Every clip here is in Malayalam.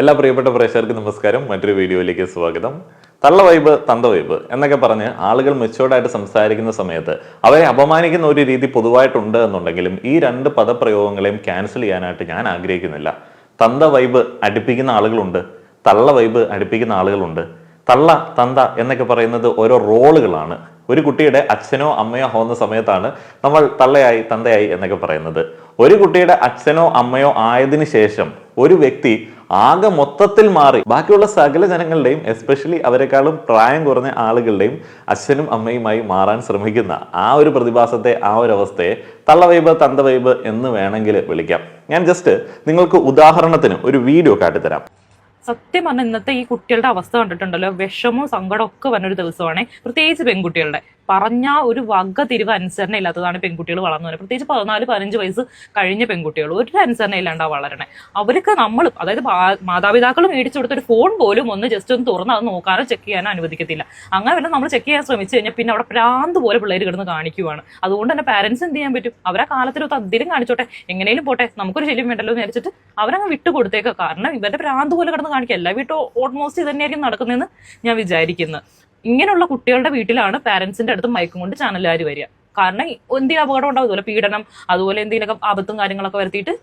എല്ലാ പ്രിയപ്പെട്ട പ്രേക്ഷകർക്കും നമസ്കാരം. മറ്റൊരു വീഡിയോയിലേക്ക് സ്വാഗതം. തള്ള വൈബ് തന്ത വൈബ് എന്നൊക്കെ പറഞ്ഞ് ആളുകൾ മെച്ചോർഡായിട്ട് സംസാരിക്കുന്ന സമയത്ത് അവരെ അപമാനിക്കുന്ന ഒരു രീതി പൊതുവായിട്ടുണ്ട് എന്നുണ്ടെങ്കിലും ഈ രണ്ട് പദപ്രയോഗങ്ങളെയും ക്യാൻസൽ ചെയ്യാനായിട്ട് ഞാൻ ആഗ്രഹിക്കുന്നില്ല. തന്ത വൈബ് അടുപ്പിക്കുന്ന ആളുകളുണ്ട്, തള്ള വൈബ് അടുപ്പിക്കുന്ന ആളുകളുണ്ട്. തള്ള തന്ത എന്നൊക്കെ പറയുന്നത് ഓരോ റോളുകളാണ്. ഒരു കുട്ടിയുടെ അച്ഛനോ അമ്മയോ ആവുന്ന സമയത്താണ് നമ്മൾ തള്ളയായി തന്തയായി എന്നൊക്കെ പറയുന്നത്. ഒരു കുട്ടിയുടെ അച്ഛനോ അമ്മയോ ആയതിനു ശേഷം ഒരു വ്യക്തി ആകെ മൊത്തത്തിൽ മാറി ബാക്കിയുള്ള സകല ജനങ്ങളുടെയും, എസ്പെഷ്യലി അവരെക്കാളും പ്രായം കുറഞ്ഞ ആളുകളുടെയും അച്ഛനും അമ്മയുമായി മാറാൻ ശ്രമിക്കുന്ന ആ ഒരു പ്രതിഭാസത്തെ, ആ ഒരു അവസ്ഥയെ തള്ള വൈബ് തന്ത വൈബ് എന്ന് വേണമെങ്കിൽ വിളിക്കാം. ഞാൻ ജസ്റ്റ് നിങ്ങൾക്ക് ഉദാഹരണത്തിന് ഒരു വീഡിയോ കാട്ടിത്തരാം. സത്യം പറഞ്ഞാൽ ഇന്നത്തെ ഈ കുട്ടികളുടെ അവസ്ഥ കണ്ടിട്ടുണ്ടല്ലോ, വിഷമവും സങ്കടവും ഒക്കെ വന്നൊരു ദിവസമാണ്. പ്രത്യേകിച്ച് പെൺകുട്ടികളുടെ പറഞ്ഞ ഒരു വക തിരിവ് അനുസരണ ഇല്ലാത്തതാണ് പെൺകുട്ടികൾ വളർന്നു വരുന്നത്. പ്രത്യേകിച്ച് 14-15 വയസ്സ് കഴിഞ്ഞ പെൺകുട്ടികൾ ഒരു അനുസരണ ഇല്ലാണ്ടാ വളരണേ. അവർക്ക് നമ്മൾ, അതായത് മാതാപിതാക്കൾ മേടിച്ചു കൊടുത്തൊരു ഫോൺ പോലും ഒന്ന് ജസ്റ്റ് ഒന്ന് തുറന്ന് അത് നോക്കാനോ ചെക്ക് ചെയ്യാനോ അനുവദിക്കത്തില്ല. അങ്ങനെ വല്ല നമ്മൾ ചെക്ക് ചെയ്യാൻ ശ്രമിച്ചു കഴിഞ്ഞാൽ പിന്നെ അവിടെ പ്രാന്ത് പോലെ പിള്ളേർ കിടന്ന് കാണിക്കുവാണ്. അതുകൊണ്ട് തന്നെ പാരന്റ്സ് എന്ത് ചെയ്യാൻ പറ്റും? അവരെ കാലത്തിലൊത്ത് അതിലും കാണിച്ചോട്ടെ, എങ്ങനെയും പോട്ടെ, നമുക്കൊരു ശല്യം വേണ്ടല്ലോ എന്ന് വിചാരിച്ചിട്ട് അവരങ്ങ് വിട്ടു കൊടുത്തേക്കാം. കാരണം ഇവരുടെ പ്രാന്ത് പോലെ കിടന്ന് കാണിക്കുക. എല്ലാ വീട്ടും ഓൾമോസ്റ്റ് ഇത് തന്നെയായിരിക്കും നടക്കുന്നതെന്ന് ഞാൻ വിചാരിക്കുന്നത്. ഇങ്ങനെയുള്ള കുട്ടികളുടെ വീട്ടിലാണ് പാരന്റ്സിന്റെ അടുത്ത് മയക്കും കൊണ്ട് ചാനലുകാർ വരിക. കാരണം എന്തെങ്കിലും അപകടം ഉണ്ടാവും, ഇതുപോലെ പീഡനം, അതുപോലെ എന്തെങ്കിലുമൊക്കെ ആപത്തും കാര്യങ്ങളൊക്കെ വരുത്തിയിട്ട്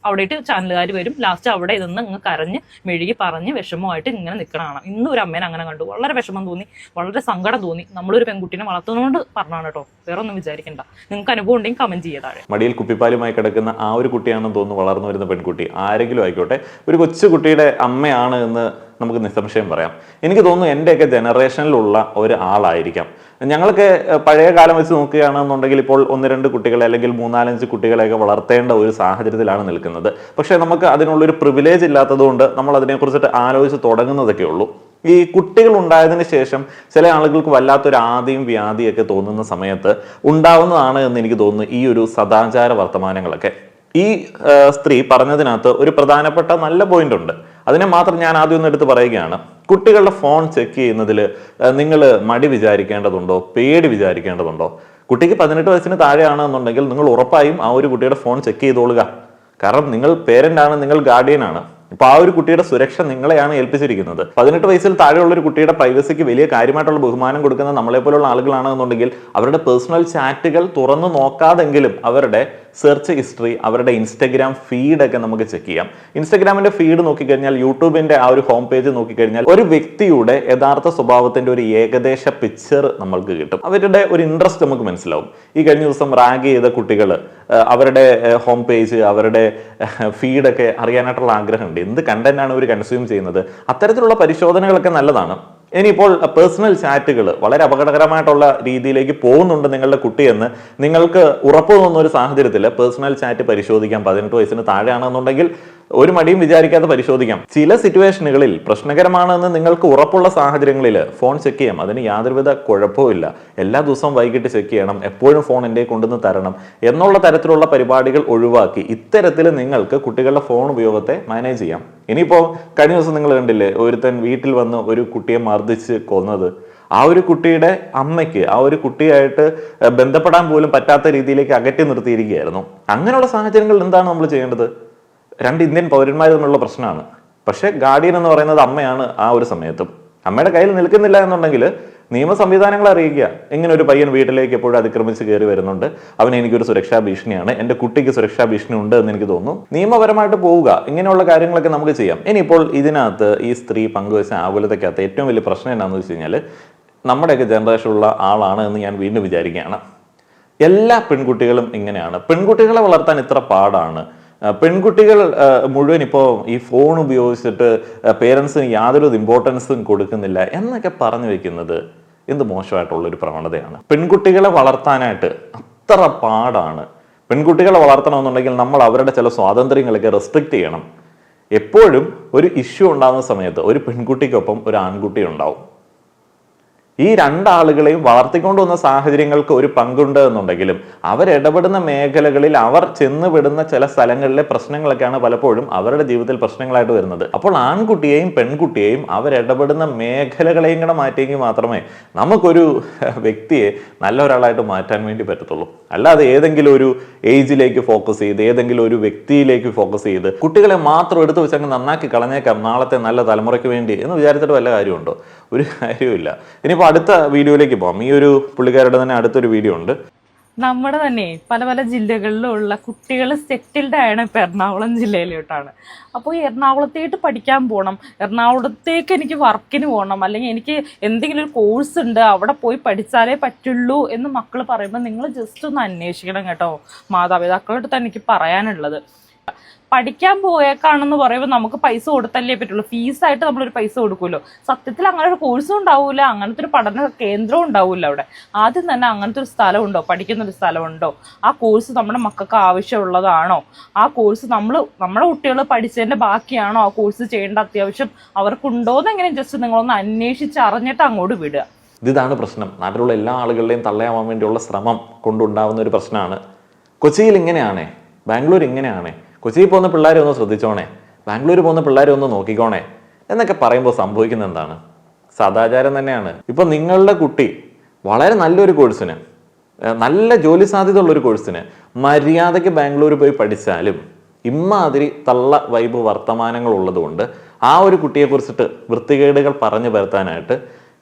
അവിടെ ഇട്ട് ചാനലുകാർ വരും. ലാസ്റ്റ് അവിടെ നിന്ന് ഇങ്ങ് കരഞ്ഞ് മെഴുകി പറഞ്ഞ് വിഷമമായിട്ട് ഇങ്ങനെ നിൽക്കണതാണ്. ഇന്നും ഒരു അമ്മേനെ അങ്ങനെ കണ്ടു, വളരെ വിഷമം തോന്നി, വളരെ സങ്കടം തോന്നി. നമ്മളൊരു പെൺകുട്ടിനെ വളർത്തുന്നതുകൊണ്ട് പറഞ്ഞാണ് കേട്ടോ, വേറെ ഒന്നും വിചാരിക്കണ്ട. നിങ്ങൾക്ക് അനുഭവം ഉണ്ടെങ്കിൽ കമന്റ് ചെയ്യുക താഴെ. മടിയിൽ കുപ്പിപ്പാലുമായി കിടക്കുന്ന ആ ഒരു കുട്ടിയാണെന്ന് തോന്നുന്നു വളർന്നു വരുന്ന പെൺകുട്ടി. ആരെങ്കിലും ആയിക്കോട്ടെ, ഒരു കൊച്ചു കുട്ടിയുടെ അമ്മയാണ് എന്ന് നമുക്ക് നിസ്സംശയം പറയാം. എനിക്ക് തോന്നുന്നു എൻ്റെയൊക്കെ ജനറേഷനിലുള്ള ഒരു ആളായിരിക്കാം. ഞങ്ങൾക്ക് പഴയ കാലം വെച്ച് നോക്കുകയാണെന്നുണ്ടെങ്കിൽ ഇപ്പോൾ 1-2 കുട്ടികളെ അല്ലെങ്കിൽ 3-4-5 കുട്ടികളെയൊക്കെ വളർത്തേണ്ട ഒരു സാഹചര്യത്തിലാണ് നിൽക്കുന്നത്. പക്ഷേ നമുക്ക് അതിനുള്ളൊരു പ്രിവിലേജ് ഇല്ലാത്തതുകൊണ്ട് നമ്മൾ അതിനെക്കുറിച്ചിട്ട് ആലോചിച്ച് തുടങ്ങുന്നതൊക്കെ ഉള്ളൂ. ഈ കുട്ടികൾ ഉണ്ടായതിനു ശേഷം ചില ആളുകൾക്ക് വല്ലാത്തൊരു ആദിയും വ്യാധിയൊക്കെ തോന്നുന്ന സമയത്ത് ഉണ്ടാവുന്നതാണ് എന്ന് എനിക്ക് തോന്നുന്നു ഈ ഒരു സദാചാര വർത്തമാനങ്ങളൊക്കെ. ഈ സ്ത്രീ പറഞ്ഞതിനകത്ത് ഒരു പ്രധാനപ്പെട്ട നല്ല പോയിന്റ് ഉണ്ട്. അതിനെ മാത്രം ഞാൻ ആദ്യം ഒന്ന് എടുത്ത് പറയുകയാണ്. കുട്ടികളുടെ ഫോൺ ചെക്ക് ചെയ്യുന്നതിൽ നിങ്ങൾ മടി വിചാരിക്കേണ്ടതുണ്ടോ, പേടി വിചാരിക്കേണ്ടതുണ്ടോ? കുട്ടിക്ക് 18 വയസ്സിന് താഴെയാണെന്നുണ്ടെങ്കിൽ നിങ്ങൾ ഉറപ്പായും ആ ഒരു കുട്ടിയുടെ ഫോൺ ചെക്ക് ചെയ്തോളുക. കാരണം നിങ്ങൾ പേരന്റ് ആണ്, നിങ്ങൾ ഗാർഡിയൻ ആണ്. അപ്പൊ ആ ഒരു കുട്ടിയുടെ സുരക്ഷ നിങ്ങളെയാണ് ഏൽപ്പിച്ചിരിക്കുന്നത്. 18 വയസ്സിൽ താഴെയുള്ള ഒരു കുട്ടിയുടെ പ്രൈവസിക്ക് വലിയ കാര്യമായിട്ടുള്ള ബഹുമാനം കൊടുക്കുന്ന നമ്മളെ പോലുള്ള ആളുകളാണെന്നുണ്ടെങ്കിൽ അവരുടെ പേഴ്സണൽ ചാറ്റുകൾ തുറന്നു നോക്കാതെങ്കിലും അവരുടെ സെർച്ച് ഹിസ്റ്ററി, അവരുടെ ഇൻസ്റ്റഗ്രാം ഫീഡൊക്കെ നമുക്ക് ചെക്ക് ചെയ്യാം. ഇൻസ്റ്റഗ്രാമിന്റെ ഫീഡ് നോക്കിക്കഴിഞ്ഞാൽ, യൂട്യൂബിന്റെ ആ ഒരു ഹോം പേജ് നോക്കിക്കഴിഞ്ഞാൽ ഒരു വ്യക്തിയുടെ യഥാർത്ഥ സ്വഭാവത്തിന്റെ ഒരു ഏകദേശ പിക്ചർ നമ്മൾക്ക് കിട്ടും. അവരുടെ ഒരു ഇൻട്രസ്റ്റ് നമുക്ക് മനസ്സിലാവും. ഈ കഴിഞ്ഞ ദിവസം റാഗ് ചെയ്ത കുട്ടികൾ അവരുടെ ഹോം പേജ്, അവരുടെ ഫീഡൊക്കെ അറിയാനായിട്ടുള്ള ആഗ്രഹമുണ്ട്. എന്ത് കണ്ടന്റ് ആണ് അവർ കൺസ്യൂം ചെയ്യുന്നത്? അത്തരത്തിലുള്ള പരിശോധനകളൊക്കെ നല്ലതാണ്. ഇനിയിപ്പോൾ പേഴ്സണൽ ചാറ്റുകൾ വളരെ അപകടകരമായിട്ടുള്ള രീതിയിലേക്ക് പോകുന്നുണ്ട് നിങ്ങളുടെ കുട്ടിയെന്ന് നിങ്ങൾക്ക് ഉറപ്പ് തോന്നുന്ന ഒരു സാഹചര്യത്തിൽ പേഴ്സണൽ ചാറ്റ് പരിശോധിക്കാം. 18 വയസ്സിന് താഴെയാണെന്നുണ്ടെങ്കിൽ ഒരു മടിയും വിചാരിക്കാതെ പരിശോധിക്കാം. ചില സിറ്റുവേഷനുകളിൽ പ്രശ്നകരമാണെന്ന് നിങ്ങൾക്ക് ഉറപ്പുള്ള സാഹചര്യങ്ങളിൽ ഫോൺ ചെക്ക് ചെയ്യാം. അതിന് യാതൊരുവിധ കുഴപ്പമില്ല. എല്ലാ ദിവസവും വൈകിട്ട് ചെക്ക് ചെയ്യണം, എപ്പോഴും ഫോൺ എൻ്റെ കൊണ്ടുവന്ന് തരണം എന്നുള്ള തരത്തിലുള്ള പരിപാടികൾ ഒഴിവാക്കി ഇത്തരത്തിൽ നിങ്ങൾക്ക് കുട്ടികളുടെ ഫോൺ ഉപയോഗത്തെ മാനേജ് ചെയ്യാം. ഇനിയിപ്പോൾ കഴിഞ്ഞ ദിവസം നിങ്ങൾ കണ്ടില്ലേ, ഒരുത്തൻ വീട്ടിൽ വന്ന് ഒരു കുട്ടിയെ മർദ്ദിച്ച് കൊന്നത്. ആ ഒരു കുട്ടിയുടെ അമ്മയ്ക്ക് ആ ഒരു കുട്ടിയായിട്ട് ബന്ധപ്പെടാൻ പോലും പറ്റാത്ത രീതിയിലേക്ക് അകറ്റി നിർത്തിയിരിക്കുകയായിരുന്നു. അങ്ങനെയുള്ള സാഹചര്യങ്ങളിൽ എന്താണ് നമ്മൾ ചെയ്യേണ്ടത്? 2 ഇന്ത്യൻ പൗരന്മാർ തമ്മിലുള്ള പ്രശ്നമാണ്. പക്ഷേ ഗാർഡിയൻ എന്ന് പറയുന്നത് അമ്മയാണ്. ആ ഒരു സമയത്തും അമ്മയുടെ കയ്യിൽ നിൽക്കുന്നില്ല എന്നുണ്ടെങ്കിൽ നിയമ സംവിധാനങ്ങളെ അറിയിക്കുക. ഇങ്ങനെ ഒരു പയ്യൻ വീട്ടിലേക്ക് എപ്പോഴും അതിക്രമിച്ച് കയറി വരുന്നുണ്ട്, അവന് എനിക്കൊരു സുരക്ഷാ ഭീഷണിയാണ്, എൻ്റെ കുട്ടിക്ക് സുരക്ഷാ ഭീഷണി ഉണ്ട് എന്ന് എനിക്ക് തോന്നുന്നു. നിയമപരമായിട്ട് പോവുക. ഇങ്ങനെയുള്ള കാര്യങ്ങളൊക്കെ നമുക്ക് ചെയ്യാം. ഇനിയിപ്പോൾ ഇതിനകത്ത് ഈ സ്ത്രീ പങ്കുവച്ച ആകുലതയ്ക്കകത്ത് ഏറ്റവും വലിയ പ്രശ്നം എന്താണെന്ന് വെച്ച് കഴിഞ്ഞാൽ, നമ്മുടെയൊക്കെ ജനറേഷനുള്ള ആളാണ് എന്ന് ഞാൻ വീണ്ടും വിചാരിക്കുകയാണ്. എല്ലാ പെൺകുട്ടികളും ഇങ്ങനെയാണ്. പെൺകുട്ടികളെ വളർത്താൻ ഇത്ര പാടാണ്. പെൺകുട്ടികൾ മുഴുവൻ ഇപ്പോൾ ഈ ഫോൺ ഉപയോഗിച്ചിട്ട് പേരൻസിന് യാതൊരു ഇമ്പോർട്ടൻസും കൊടുക്കുന്നില്ല എന്നൊക്കെ പറഞ്ഞു വെക്കുന്നത് എന്ത് മോശമായിട്ടുള്ളൊരു പ്രവണതയാണ്. പെൺകുട്ടികളെ വളർത്താനായിട്ട് അത്ര പാടാണ്. പെൺകുട്ടികളെ വളർത്തണമെന്നുണ്ടെങ്കിൽ നമ്മൾ അവരുടെ ചില സ്വാതന്ത്ര്യങ്ങളൊക്കെ റെസ്ട്രിക്റ്റ് ചെയ്യണം. എപ്പോഴും ഒരു ഇഷ്യൂ ഉണ്ടാകുന്ന സമയത്ത് ഒരു പെൺകുട്ടിക്കൊപ്പം ഒരു ആൺകുട്ടി ഉണ്ടാവും. ഈ രണ്ടാളുകളെയും വളർത്തിക്കൊണ്ടു വന്ന സാഹചര്യങ്ങൾക്ക് ഒരു പങ്കുണ്ട് എന്നുണ്ടെങ്കിലും അവരിടപെടുന്ന മേഖലകളിൽ അവർ ചെന്നുപെടുന്ന ചില സ്ഥലങ്ങളിലെ പ്രശ്നങ്ങളൊക്കെയാണ് പലപ്പോഴും അവരുടെ ജീവിതത്തിൽ പ്രശ്നങ്ങളായിട്ട് വരുന്നത്. അപ്പോൾ ആൺകുട്ടിയെയും പെൺകുട്ടിയെയും അവരിടപെടുന്ന മേഖലകളെയും കൂടെ മാറ്റിയെങ്കിൽ മാത്രമേ നമുക്കൊരു വ്യക്തിയെ നല്ല ഒരാളായിട്ട് മാറ്റാൻ വേണ്ടി പറ്റത്തുള്ളൂ. അല്ലാതെ ഏതെങ്കിലും ഒരു ഏജിലേക്ക് ഫോക്കസ് ചെയ്ത് ഏതെങ്കിലും ഒരു വ്യക്തിയിലേക്ക് ഫോക്കസ് ചെയ്ത് കുട്ടികളെ മാത്രം എടുത്തു വെച്ചങ്ങ് നന്നാക്കി കളഞ്ഞേക്കാം നാളത്തെ നല്ല തലമുറയ്ക്ക് വേണ്ടി എന്ന് വിചാരിച്ചിട്ട് വല്ല കാര്യമുണ്ടോ? ഒരു കാര്യമില്ല. ഇനിയിപ്പോൾ അടുത്ത വീഡിയോയിലേക്ക് പോകാം. ഈ ഒരു പുള്ളിക്കാരുടെ തന്നെ അടുത്തൊരു വീഡിയോ ഉണ്ട്. നമ്മുടെ തന്നെ പല പല ജില്ലകളിലുള്ള കുട്ടികൾ സെറ്റിൽഡ് ആണ് ഇപ്പം എറണാകുളം ജില്ലയിലോട്ടാണ്. അപ്പോൾ ഈ എറണാകുളത്തേക്ക് പഠിക്കാൻ പോകണം, എറണാകുളത്തേക്ക് എനിക്ക് വർക്കിന് പോകണം, അല്ലെങ്കിൽ എനിക്ക് എന്തെങ്കിലും ഒരു കോഴ്സ് ഉണ്ട് അവിടെ പോയി പഠിച്ചാലേ പറ്റുള്ളൂ എന്ന് മക്കൾ പറയുമ്പോൾ നിങ്ങൾ ജസ്റ്റ് ഒന്ന് അന്വേഷിക്കണം കേട്ടോ. മാതാപിതാക്കളുടെ അടുത്ത് എനിക്ക് പറയാനുള്ളത്, പഠിക്കാൻ പോയേക്കാണെന്ന് പറയുമ്പോൾ നമുക്ക് പൈസ കൊടുത്തല്ലേ പറ്റുള്ളൂ. ഫീസായിട്ട് നമ്മളൊരു പൈസ കൊടുക്കുമല്ലോ. സത്യത്തിൽ അങ്ങനെ ഒരു കോഴ്സും ഉണ്ടാവില്ല, അങ്ങനത്തെ ഒരു പഠന കേന്ദ്രവും ഉണ്ടാവില്ല അവിടെ. ആദ്യം തന്നെ അങ്ങനത്തെ ഒരു സ്ഥലമുണ്ടോ, പഠിക്കുന്നൊരു സ്ഥലമുണ്ടോ, ആ കോഴ്സ് നമ്മുടെ മക്കൾക്ക് ആവശ്യമുള്ളതാണോ, ആ കോഴ്സ് നമ്മുടെ കുട്ടികൾ പഠിച്ചതിൻ്റെ ബാക്കിയാണോ ആ കോഴ്സ് ചെയ്യേണ്ട അത്യാവശ്യം അവർക്കുണ്ടോയെന്ന് എങ്ങനെ ജസ്റ്റ് നിങ്ങളൊന്ന് അന്വേഷിച്ച് അറിഞ്ഞിട്ട് അങ്ങോട്ട് വിടുക. ഇതാണ് പ്രശ്നം. നാട്ടിലുള്ള എല്ലാ ആളുകളുടെയും തള്ളയാവാൻ വേണ്ടിയുള്ള ശ്രമം കൊണ്ടുണ്ടാവുന്ന ഒരു പ്രശ്നമാണ്. കൊച്ചിയിൽ ഇങ്ങനെയാണേ, ബാംഗ്ലൂർ ഇങ്ങനെയാണേ, കൊച്ചിയിൽ പോകുന്ന പിള്ളേരെ ഒന്ന് ശ്രദ്ധിച്ചോണേ, ബാംഗ്ലൂർ പോകുന്ന പിള്ളേരെ ഒന്ന് നോക്കിക്കോണേ എന്നൊക്കെ പറയുമ്പോൾ സംഭവിക്കുന്നത് എന്താണ്? സദാചാരം തന്നെയാണ്. ഇപ്പം നിങ്ങളുടെ കുട്ടി വളരെ നല്ലൊരു കോഴ്സിന്, നല്ല ജോലി സാധ്യത ഉള്ളൊരു കോഴ്സിന് മര്യാദയ്ക്ക് ബാംഗ്ലൂർ പോയി പഠിച്ചാലും ഇമ്മാതിരി തള്ള വൈബ് വർത്തമാനങ്ങൾ ഉള്ളതുകൊണ്ട് ആ ഒരു കുട്ടിയെക്കുറിച്ചിട്ട് വൃത്തികേടുകൾ പറഞ്ഞു വരുത്താനായിട്ട്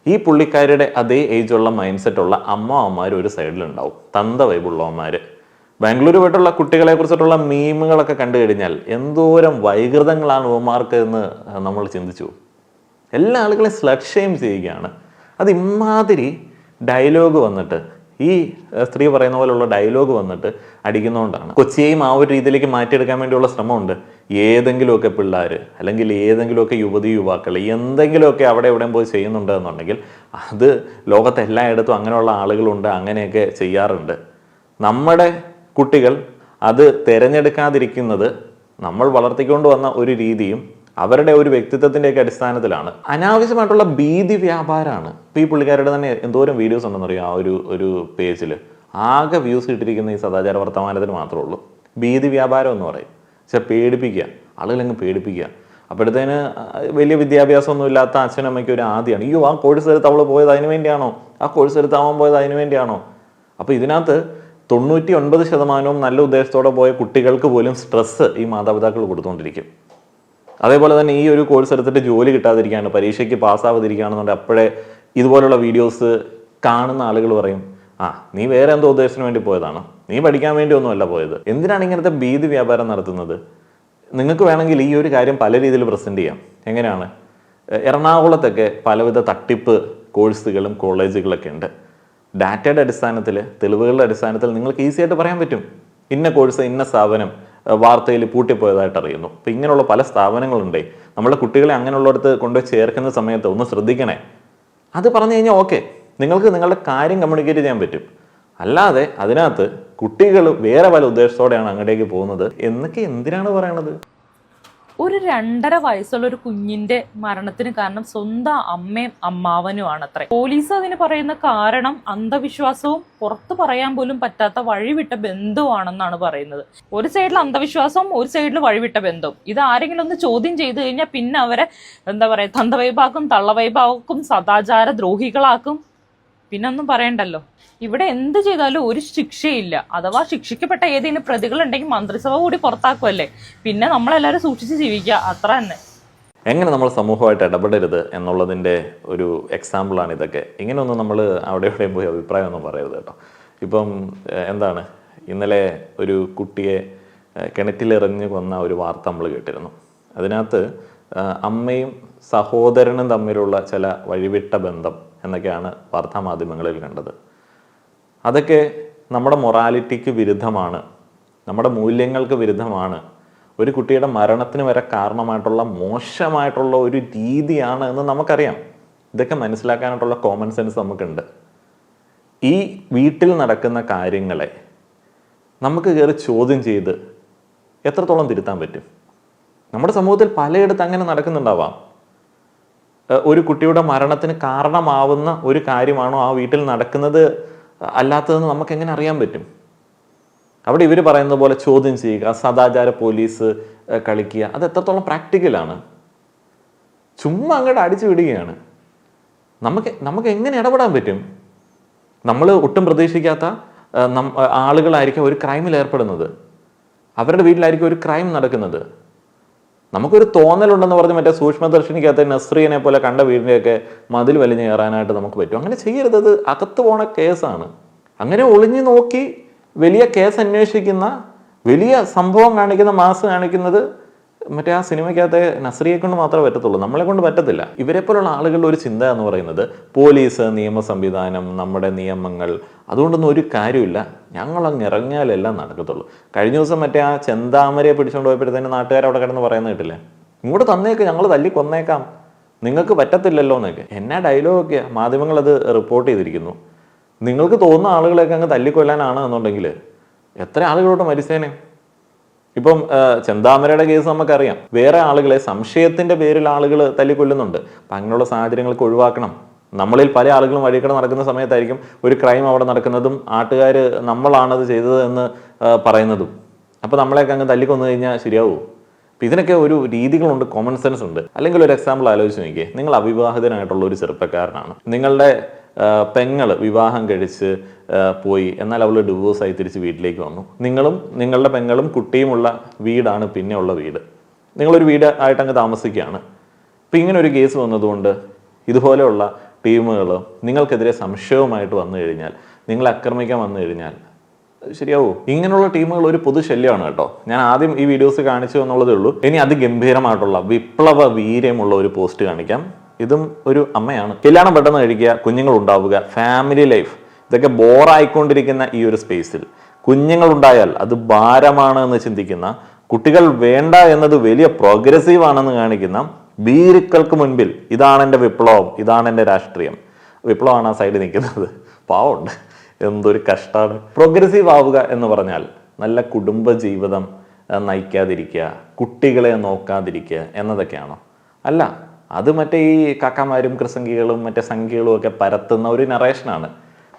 ഈ പുള്ളിക്കാരുടെ അതേ ഏജുള്ള മൈൻഡ് സെറ്റുള്ള അമ്മമാർ ഒരു സൈഡിലുണ്ടാവും, തന്ത വൈബുള്ളവന്മാർ. ബാംഗ്ലൂർ പോയിട്ടുള്ള കുട്ടികളെ കുറിച്ചിട്ടുള്ള മീമുകളൊക്കെ കണ്ടു കഴിഞ്ഞാൽ എന്തോരം വൈകൃതങ്ങളാണ് ഇവന്മാർക്ക് എന്ന് നമ്മൾ ചിന്തിച്ചു. എല്ലാ ആളുകളെയും സ്ലട്ട് ഷെയിം ചെയ്യുകയാണ്. അത് ഇമാതിരി ഡയലോഗ് വന്നിട്ട്, ഈ സ്ത്രീ പറയുന്ന പോലുള്ള ഡയലോഗ് വന്നിട്ട് അടിക്കുന്നതുകൊണ്ടാണ്. കൊച്ചിയെയും ആ ഒരു രീതിയിലേക്ക് മാറ്റിയെടുക്കാൻ വേണ്ടിയുള്ള ശ്രമമുണ്ട്. ഏതെങ്കിലുമൊക്കെ പിള്ളേർ അല്ലെങ്കിൽ ഏതെങ്കിലുമൊക്കെ യുവതി യുവാക്കൾ എന്തെങ്കിലുമൊക്കെ അവിടെ എവിടെയും പോയി ചെയ്യുന്നുണ്ട് എന്നുണ്ടെങ്കിൽ അത് ലോകത്തെ എല്ലായിടത്തും അങ്ങനെയുള്ള ആളുകളുണ്ട്, അങ്ങനെയൊക്കെ ചെയ്യാറുണ്ട്. നമ്മുടെ കുട്ടികൾ അത് തിരഞ്ഞെടുക്കാതിരിക്കുന്നത് നമ്മൾ വളർത്തിക്കൊണ്ട് വന്ന ഒരു രീതിയും അവരുടെ ഒരു വ്യക്തിത്വത്തിൻ്റെയൊക്കെ അടിസ്ഥാനത്തിലാണ്. അനാവശ്യമായിട്ടുള്ള ഭീതി വ്യാപാരമാണ്. ഇപ്പോൾ ഈ പുള്ളിക്കാരുടെ തന്നെ എന്തോരം വീഡിയോസ് ഉണ്ടെന്നറിയാം. ആ ഒരു പേജിൽ ആകെ വ്യൂസ് ഇട്ടിരിക്കുന്ന ഈ സദാചാര വർത്തമാനത്തിന് മാത്രമേ ഉള്ളൂ. ഭീതി വ്യാപാരം എന്ന് പറയും. പക്ഷെ പേടിപ്പിക്കുക, ആളുകളങ്ങ് പേടിപ്പിക്കുക. അപ്പോഴത്തേന് വലിയ വിദ്യാഭ്യാസമൊന്നും ഇല്ലാത്ത അച്ഛനമ്മയ്ക്ക് ഒരു ആദ്യമാണ്, അയ്യോ ആ കോഴ്സ് എടുത്ത് അവൾ പോയത് അതിന് വേണ്ടിയാണോ, ആ കോഴ്സ് എടുത്ത് അവൻ പോയത് അതിന് വേണ്ടിയാണോ. അപ്പോൾ ഇതിനകത്ത് 99% നല്ല ഉദ്ദേശത്തോടെ പോയ കുട്ടികൾക്ക് പോലും സ്ട്രെസ്സ് ഈ മാതാപിതാക്കൾ കൊടുത്തുകൊണ്ടിരിക്കും. അതേപോലെ തന്നെ ഈ ഒരു കോഴ്സ് എടുത്തിട്ട് ജോലി കിട്ടാതിരിക്കുകയാണ്, പരീക്ഷയ്ക്ക് പാസ്സാവാതിരിക്കുകയാണെന്നുണ്ടെങ്കിൽ അപ്പോഴേ ഇതുപോലുള്ള വീഡിയോസ് കാണുന്ന ആളുകൾ പറയും, ആ നീ വേറെ എന്തോ ഉദ്ദേശത്തിന് വേണ്ടി പോയതാണ്, നീ പഠിക്കാൻ വേണ്ടി ഒന്നുമല്ല പോയത്. എന്തിനാണ് ഇങ്ങനത്തെ ഭീതി വ്യാപാരം നടത്തുന്നത്? നിങ്ങൾക്ക് വേണമെങ്കിൽ ഈ ഒരു കാര്യം പല രീതിയിൽ പ്രസൻറ്റ് ചെയ്യാം. എങ്ങനെയാണ്? എറണാകുളത്തൊക്കെ പലവിധ തട്ടിപ്പ് കോഴ്സുകളും കോളേജുകളൊക്കെ ഉണ്ട്. ഡാറ്റയുടെ അടിസ്ഥാനത്തിൽ, തെളിവുകളുടെ അടിസ്ഥാനത്തിൽ നിങ്ങൾക്ക് ഈസി ആയിട്ട് പറയാൻ പറ്റും, ഇന്ന കോഴ്സ് ഇന്ന സ്ഥാപനം വാർത്തയിൽ പൂട്ടിപ്പോയതായിട്ട് അറിയുന്നു. അപ്പം ഇങ്ങനെയുള്ള പല സ്ഥാപനങ്ങളുണ്ടേ. നമ്മുടെ കുട്ടികളെ അങ്ങനെയുള്ളിടത്ത് കൊണ്ടുപോയി ചേർക്കുന്ന സമയത്ത് ഒന്ന് ശ്രദ്ധിക്കണേ. അത് പറഞ്ഞു കഴിഞ്ഞാൽ ഓക്കെ, നിങ്ങൾക്ക് നിങ്ങളുടെ കാര്യം കമ്മ്യൂണിക്കേറ്റ് ചെയ്യാൻ പറ്റും. അല്ലാതെ അതിനകത്ത് കുട്ടികൾ വേറെ പല ഉദ്ദേശത്തോടെയാണ് അങ്ങോട്ടേക്ക് പോകുന്നത് എന്നൊക്കെ എന്തിനാണ് പറയണത്? ഒരു 2.5 വയസ്സുള്ള ഒരു കുഞ്ഞിന്റെ മരണത്തിന് കാരണം സ്വന്തം അമ്മയും അമ്മാവനുമാണ് അത്രേ. പോലീസ് അതിന് പറയുന്ന കാരണം അന്ധവിശ്വാസവും പുറത്ത് പറയാൻ പോലും പറ്റാത്ത വഴിവിട്ട ബന്ധവുമാണെന്നാണ് പറയുന്നത്. ഒരു സൈഡിൽ അന്ധവിശ്വാസവും ഒരു സൈഡിൽ വഴിവിട്ട ബന്ധവും. ഇത് ആരെങ്കിലും ഒന്ന് ചോദ്യം ചെയ്ത് കഴിഞ്ഞാൽ പിന്നെ അവരെ എന്താ പറയുക, തന്തവൈബാക്കും, തള്ളവൈബാക്കും, സദാചാര ദ്രോഹികളാക്കും, പിന്നെ ഒന്നും പറയണ്ടല്ലോ. ഇവിടെ എന്ത് ചെയ്താലും ഒരു ശിക്ഷയില്ല. അഥവാ ശിക്ഷിക്കപ്പെട്ട ഏതെങ്കിലും പ്രതികളുണ്ടെങ്കിൽ മന്ത്രിസഭ കൂടി പുറത്താക്കുമല്ലേ. പിന്നെ നമ്മളെല്ലാവരും സൂക്ഷിച്ച് ജീവിക്കുക, അത്ര തന്നെ. എങ്ങനെ നമ്മൾ സമൂഹമായിട്ട് ഇടപെടരുത് എന്നുള്ളതിൻ്റെ ഒരു എക്സാമ്പിളാണ് ഇതൊക്കെ. ഇങ്ങനെയൊന്നും നമ്മൾ അവിടെ എവിടെയും പോയി അഭിപ്രായമൊന്നും പറയരുത് കേട്ടോ. ഇപ്പം എന്താണ്, ഇന്നലെ ഒരു കുട്ടിയെ കിണറ്റിലെറിഞ്ഞ് കൊന്ന ഒരു വാർത്ത നമ്മൾ കേട്ടിരുന്നു. അതിനകത്ത് അമ്മയും സഹോദരനും തമ്മിലുള്ള ചില വഴിവിട്ട ബന്ധം എന്നൊക്കെയാണ് വാർത്താമാധ്യമങ്ങളിൽ കണ്ടത്. അതൊക്കെ നമ്മുടെ മൊറാലിറ്റിക്ക് വിരുദ്ധമാണ്, നമ്മുടെ മൂല്യങ്ങൾക്ക് വിരുദ്ധമാണ്, ഒരു കുട്ടിയുടെ മരണത്തിന് വരെ കാരണമായിട്ടുള്ള മോശമായിട്ടുള്ള ഒരു രീതിയാണ് എന്ന് നമുക്കറിയാം. ഇതൊക്കെ മനസ്സിലാക്കാനായിട്ടുള്ള കോമൺ സെൻസ് നമുക്കുണ്ട്. ഈ വീട്ടിൽ നടക്കുന്ന കാര്യങ്ങളെ നമുക്ക് കയറി ചോദ്യം ചെയ്ത് എത്രത്തോളം തിരുത്താൻ പറ്റും? നമ്മുടെ സമൂഹത്തിൽ പലയിടത്ത് അങ്ങനെ നടക്കുന്നുണ്ടാവാം. ഒരു കുട്ടിയുടെ മരണത്തിന് കാരണമാവുന്ന ഒരു കാര്യമാണോ ആ വീട്ടിൽ നടക്കുന്നത് അല്ലാത്തതെന്ന് നമുക്ക് എങ്ങനെ അറിയാൻ പറ്റും? അവിടെ ഇവർ പറയുന്ന പോലെ ചോദ്യം ചെയ്യുക, സദാചാര പോലീസ് കളിക്കുക, അത് എത്രത്തോളം പ്രാക്ടിക്കലാണ്? ചുമ്മാ അങ്ങോട്ട് അടിച്ചു വിടുകയാണ്. നമുക്ക് എങ്ങനെ ഇടപെടാൻ പറ്റും? നമ്മൾ ഒട്ടും പ്രതീക്ഷിക്കാത്ത ആളുകളായിരിക്കും ഒരു ക്രൈമിൽ ഏർപ്പെടുന്നത്, അവരുടെ വീട്ടിലായിരിക്കും ഒരു ക്രൈം നടക്കുന്നത്. നമുക്കൊരു തോന്നലുണ്ടെന്ന് പറഞ്ഞ് മറ്റേ സൂക്ഷ്മദർശിനിക്കകത്ത് നസ്രീനെ പോലെ കണ്ട വീടിൻ്റെയൊക്കെ മതിൽ വലിഞ്ഞു കയറാനായിട്ട് നമുക്ക് പറ്റും. അങ്ങനെ ചെയ്യരുത്, അത് അകത്ത് പോണ കേസാണ്. അങ്ങനെ ഒളിഞ്ഞു നോക്കി വലിയ കേസ് അന്വേഷിക്കുന്ന, വലിയ സംഭവം കാണിക്കുന്ന, മാസ് കാണിക്കുന്നത് മറ്റേ ആ സിനിമയ്ക്കകത്തെ നസ്രിയെ കൊണ്ട് മാത്രമേ പറ്റത്തുള്ളൂ, നമ്മളെ കൊണ്ട് പറ്റത്തില്ല. ഇവരെ പോലുള്ള ആളുകളുടെ ഒരു ചിന്ത എന്ന് പറയുന്നത് പോലീസ്, നിയമ സംവിധാനം, നമ്മുടെ നിയമങ്ങൾ, അതുകൊണ്ടൊന്നും ഒരു കാര്യമില്ല, ഞങ്ങളങ്ങ് ഇറങ്ങിയാലെല്ലാം നടക്കത്തുള്ളൂ. കഴിഞ്ഞ ദിവസം മറ്റേ ആ ചെന്താമരയെ പിടിച്ചുകൊണ്ട് പോയപ്പോഴത്തേന് നാട്ടുകാരവിടെ കിടന്ന് പറയുന്നത് കേട്ടില്ലേ, ഇങ്ങോട്ട് തന്നേക്ക്, ഞങ്ങൾ തല്ലി കൊന്നേക്കാം, നിങ്ങൾക്ക് പറ്റത്തില്ലല്ലോ എന്നൊക്കെ. എന്നാ ഡയലോഗൊക്കെയാണ്. മാധ്യമങ്ങൾ അത് റിപ്പോർട്ട് ചെയ്തിരിക്കുന്നു. നിങ്ങൾക്ക് തോന്നുന്ന ആളുകളെയൊക്കെ അങ്ങ് തല്ലിക്കൊല്ലാനാണ് എന്നുണ്ടെങ്കിൽ എത്ര ആളുകളോട് മരിച്ചേനെ? ഇപ്പം ചെന്താമരയുടെ കേസ് നമുക്കറിയാം. വേറെ ആളുകളെ സംശയത്തിന്റെ പേരിൽ ആളുകൾ തല്ലിക്കൊല്ലുന്നുണ്ട്. അപ്പം അങ്ങനെയുള്ള സാഹചര്യങ്ങൾക്ക് ഒഴിവാക്കണം. നമ്മളിൽ പല ആളുകളും വഴിക്കട നടക്കുന്ന സമയത്തായിരിക്കും ഒരു ക്രൈം അവിടെ നടക്കുന്നതും നാട്ടുകാർ നമ്മളാണത് ചെയ്തത് എന്ന് പറയുന്നതും. അപ്പം നമ്മളെയൊക്കെ അങ്ങ് തല്ലിക്കൊന്നു കഴിഞ്ഞാൽ ശരിയാവുമോ? അപ്പം ഇതിനൊക്കെ ഒരു രീതികളുണ്ട്, കോമൺ സെൻസ് ഉണ്ട്. അല്ലെങ്കിൽ ഒരു എക്സാമ്പിൾ ആലോചിച്ച് നോക്കിയേ. നിങ്ങൾ അവിവാഹിതനായിട്ടുള്ള ഒരു ചെറുപ്പക്കാരനാണ്. നിങ്ങളുടെ പെങ്ങൾ വിവാഹം കഴിച്ച് പോയി, എന്നാൽ അവൾ ഡിവോഴ്സായി തിരിച്ച് വീട്ടിലേക്ക് വന്നു. നിങ്ങളും നിങ്ങളുടെ പെങ്ങളും കുട്ടിയുമുള്ള വീടാണ് പിന്നെയുള്ള വീട്. നിങ്ങളൊരു വീട് ആയിട്ട് അങ്ങ് താമസിക്കുകയാണ്. ഇപ്പം ഇങ്ങനെ ഒരു കേസ് വന്നതുകൊണ്ട് ഇതുപോലെയുള്ള ടീമുകൾ നിങ്ങൾക്കെതിരെ സംശയവുമായിട്ട് വന്നു കഴിഞ്ഞാൽ, നിങ്ങളെ ആക്രമിക്കാൻ വന്നു കഴിഞ്ഞാൽ ശരിയാവോ? ഇങ്ങനെയുള്ള ടീമുകൾ ഒരു പൊതുശല്യമാണ് കേട്ടോ. ഞാൻ ആദ്യം ഈ വീഡിയോസ് കാണിച്ചു എന്നുള്ളതേ ഉള്ളൂ. ഇനി അതിഗംഭീരമായിട്ടുള്ള വിപ്ലവ വീര്യമുള്ള ഒരു പോസ്റ്റ് കാണിക്കാം. ഇതും ഒരു അമ്മയാണ്. കല്യാണം പെട്ടെന്ന് കഴിക്കുക, കുഞ്ഞുങ്ങൾ ഉണ്ടാവുക, ഫാമിലി ലൈഫ്, ഇതൊക്കെ ബോറായിക്കൊണ്ടിരിക്കുന്ന ഈ ഒരു സ്പേസിൽ കുഞ്ഞുങ്ങളുണ്ടായാൽ അത് ഭാരമാണ് എന്ന് ചിന്തിക്കുന്ന, കുട്ടികൾ വേണ്ട എന്നത് വലിയ പ്രോഗ്രസീവ് ആണെന്ന് കാണിക്കുന്ന ഭീരുക്കൾക്ക് മുൻപിൽ ഇതാണ് എൻ്റെ വിപ്ലവം, ഇതാണ് എൻ്റെ രാഷ്ട്രീയം. വിപ്ലവമാണ് ആ സൈഡിൽ നിൽക്കുന്നത്. പാവമുണ്ട്, എന്തൊരു കഷ്ടമാണ്. പ്രോഗ്രസീവ് ആവുക എന്ന് പറഞ്ഞാൽ നല്ല കുടുംബ ജീവിതം നയിക്കാതിരിക്കുക, കുട്ടികളെ നോക്കാതിരിക്കുക എന്നതൊക്കെയാണോ? അല്ല, അത് മറ്റേ ഈ കാക്കമാരും കൃസംഗികളും മറ്റേ സംഖ്യകളും ഒക്കെ പരത്തുന്ന ഒരു നറേഷനാണ്.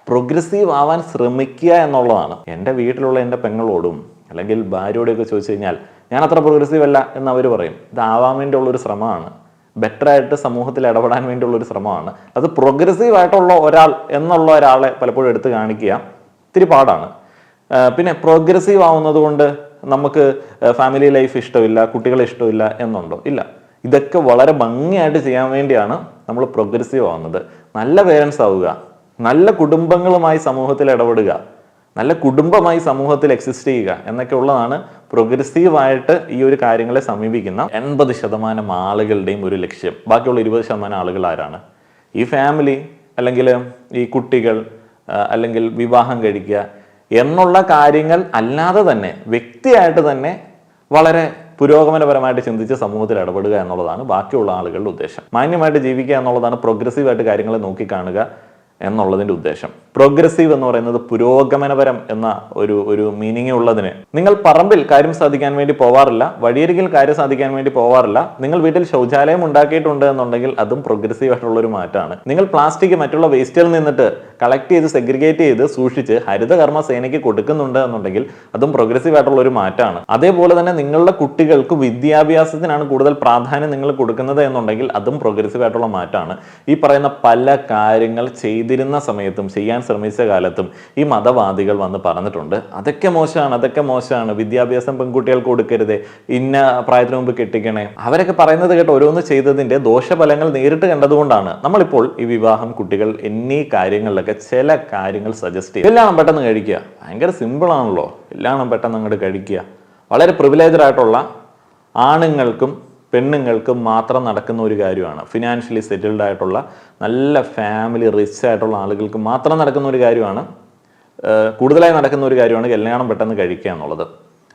പ്രോഗ്രസീവ് ആവാൻ ശ്രമിക്കുക എന്നുള്ളതാണ്. എൻ്റെ വീട്ടിലുള്ള എൻ്റെ പെങ്ങളോടും അല്ലെങ്കിൽ ഭാര്യയോടെയൊക്കെ ചോദിച്ചു കഴിഞ്ഞാൽ ഞാൻ അത്ര പ്രോഗ്രസീവ് അല്ല എന്ന് അവർ പറയും. ഇതാവാൻ വേണ്ടിയുള്ളൊരു ശ്രമമാണ്, ബെറ്ററായിട്ട് സമൂഹത്തിൽ ഇടപെടാൻ വേണ്ടിയുള്ളൊരു ശ്രമമാണ്. അത് പ്രോഗ്രസീവ് ആയിട്ടുള്ള ഒരാളെ പലപ്പോഴും എടുത്ത് കാണിക്കുക ഇത്തിരി പാടാണ്. പിന്നെ പ്രോഗ്രസീവ് ആവുന്നത് കൊണ്ട് നമുക്ക് ഫാമിലി ലൈഫ് ഇഷ്ടമില്ല, കുട്ടികളെ ഇഷ്ടമില്ല എന്നുണ്ടോ? ഇല്ല. ഇതൊക്കെ വളരെ ഭംഗിയായിട്ട് ചെയ്യാൻ വേണ്ടിയാണ് നമ്മൾ പ്രോഗ്രസീവ് ആവുന്നത്. നല്ല പേരൻസ് ആവുക, നല്ല കുടുംബങ്ങളുമായി സമൂഹത്തിൽ ഇടപെടുക, നല്ല കുടുംബമായി സമൂഹത്തിൽ എക്സിസ്റ്റ് ചെയ്യുക എന്നൊക്കെ ഉള്ളതാണ് പ്രോഗ്രസീവായിട്ട് ഈ ഒരു കാര്യങ്ങളെ സമീപിക്കുന്ന 80% ആളുകളുടെയും ഒരു ലക്ഷ്യം. ബാക്കിയുള്ള 20% ആളുകൾ ആരാണ്? ഈ ഫാമിലി, അല്ലെങ്കിൽ ഈ കുട്ടികൾ, അല്ലെങ്കിൽ വിവാഹം കഴിക്കുക എന്നുള്ള കാര്യങ്ങൾ അല്ലാതെ തന്നെ വ്യക്തിയായിട്ട് തന്നെ വളരെ പുരോഗമനപരമായിട്ട് ചിന്തിച്ച് സമൂഹത്തിൽ ഇടപെടുക എന്നുള്ളതാണ് ബാക്കിയുള്ള ആളുകളുടെ ഉദ്ദേശം. മാന്യമായിട്ട് ജീവിക്കുക എന്നുള്ളതാണ് പ്രോഗ്രസീവായിട്ട് കാര്യങ്ങളെ നോക്കിക്കാണുക എന്നുള്ളതിൻ്റെ ഉദ്ദേശം. പ്രോഗ്രസീവ് എന്ന് പറയുന്നത് പുരോഗമനപരം എന്ന ഒരു മീനിങ് ഉള്ളതിന്. നിങ്ങൾ പറമ്പിൽ കാര്യം സാധിക്കാൻ വേണ്ടി പോവാറില്ല, വഴിയരികിൽ കാര്യം സാധിക്കാൻ വേണ്ടി പോവാറില്ല. നിങ്ങൾ വീട്ടിൽ ശൗചാലയം ഉണ്ടാക്കിയിട്ടുണ്ട് എന്നുണ്ടെങ്കിൽ അതും പ്രോഗ്രസീവ് ആയിട്ടുള്ള ഒരു മാറ്റമാണ്. നിങ്ങൾ പ്ലാസ്റ്റിക് മറ്റുള്ള വേസ്റ്റിൽ നിന്നിട്ട് കളക്ട് ചെയ്ത് സെഗ്രിഗേറ്റ് ചെയ്ത് സൂക്ഷിച്ച് ഹരിതകർമ്മ സേനയ്ക്ക് കൊടുക്കുന്നുണ്ട് എന്നുണ്ടെങ്കിൽ അതും പ്രോഗ്രസീവ് ആയിട്ടുള്ള ഒരു മാറ്റമാണ്. അതേപോലെ തന്നെ നിങ്ങളുടെ കുട്ടികൾക്ക് വിദ്യാഭ്യാസത്തിനാണ് കൂടുതൽ പ്രാധാന്യം നിങ്ങൾ കൊടുക്കുന്നത് എന്നുണ്ടെങ്കിൽ അതും പ്രോഗ്രസീവ് ആയിട്ടുള്ള മാറ്റമാണ്. ഈ പറയുന്ന പല കാര്യങ്ങൾ ചെയ്തിരുന്ന സമയത്തും ചെയ്യാൻ ശ്രമിച്ച കാലത്തും ഈ മതവാദികൾ വന്ന് പറഞ്ഞിട്ടുണ്ട് അതൊക്കെ മോശമാണ്, വിദ്യാഭ്യാസം പെൺകുട്ടികൾക്ക് കൊടുക്കരുത്, ഇന്ന പ്രായത്തിന് മുമ്പ് കെട്ടിക്കണേ. അവരൊക്കെ പറയുന്നത് കേട്ട് ഓരോന്ന് ചെയ്തതിന്റെ ദോഷഫലങ്ങൾ നേരിട്ട് കണ്ടതുകൊണ്ടാണ് നമ്മളിപ്പോൾ ഈ വിവാഹം, കുട്ടികൾ എന്നീ കാര്യങ്ങളിലൊക്കെ ചില കാര്യങ്ങൾ സജസ്റ്റ് ചെയ്യും. എല്ലാം പെട്ടെന്ന് കഴിക്കുക, ഭയങ്കര സിമ്പിൾ ആണല്ലോ. എല്ലാം പെട്ടെന്ന് അങ്ങോട്ട് കഴിക്കുക. വളരെ പ്രിവിലേജ്ഡ് ആയിട്ടുള്ള ആണുങ്ങൾക്കും പെണ്ണുങ്ങൾക്കും മാത്രം നടക്കുന്ന ഒരു കാര്യമാണ്. ഫിനാൻഷ്യലി സെറ്റിൽഡ് ആയിട്ടുള്ള നല്ല ഫാമിലി റിച്ച് ആയിട്ടുള്ള ആളുകൾക്ക് മാത്രം നടക്കുന്ന ഒരു കാര്യമാണ്, കൂടുതലായി നടക്കുന്ന ഒരു കാര്യമാണ് കല്യാണം പെട്ടെന്ന് കഴിക്കുക എന്നുള്ളത്.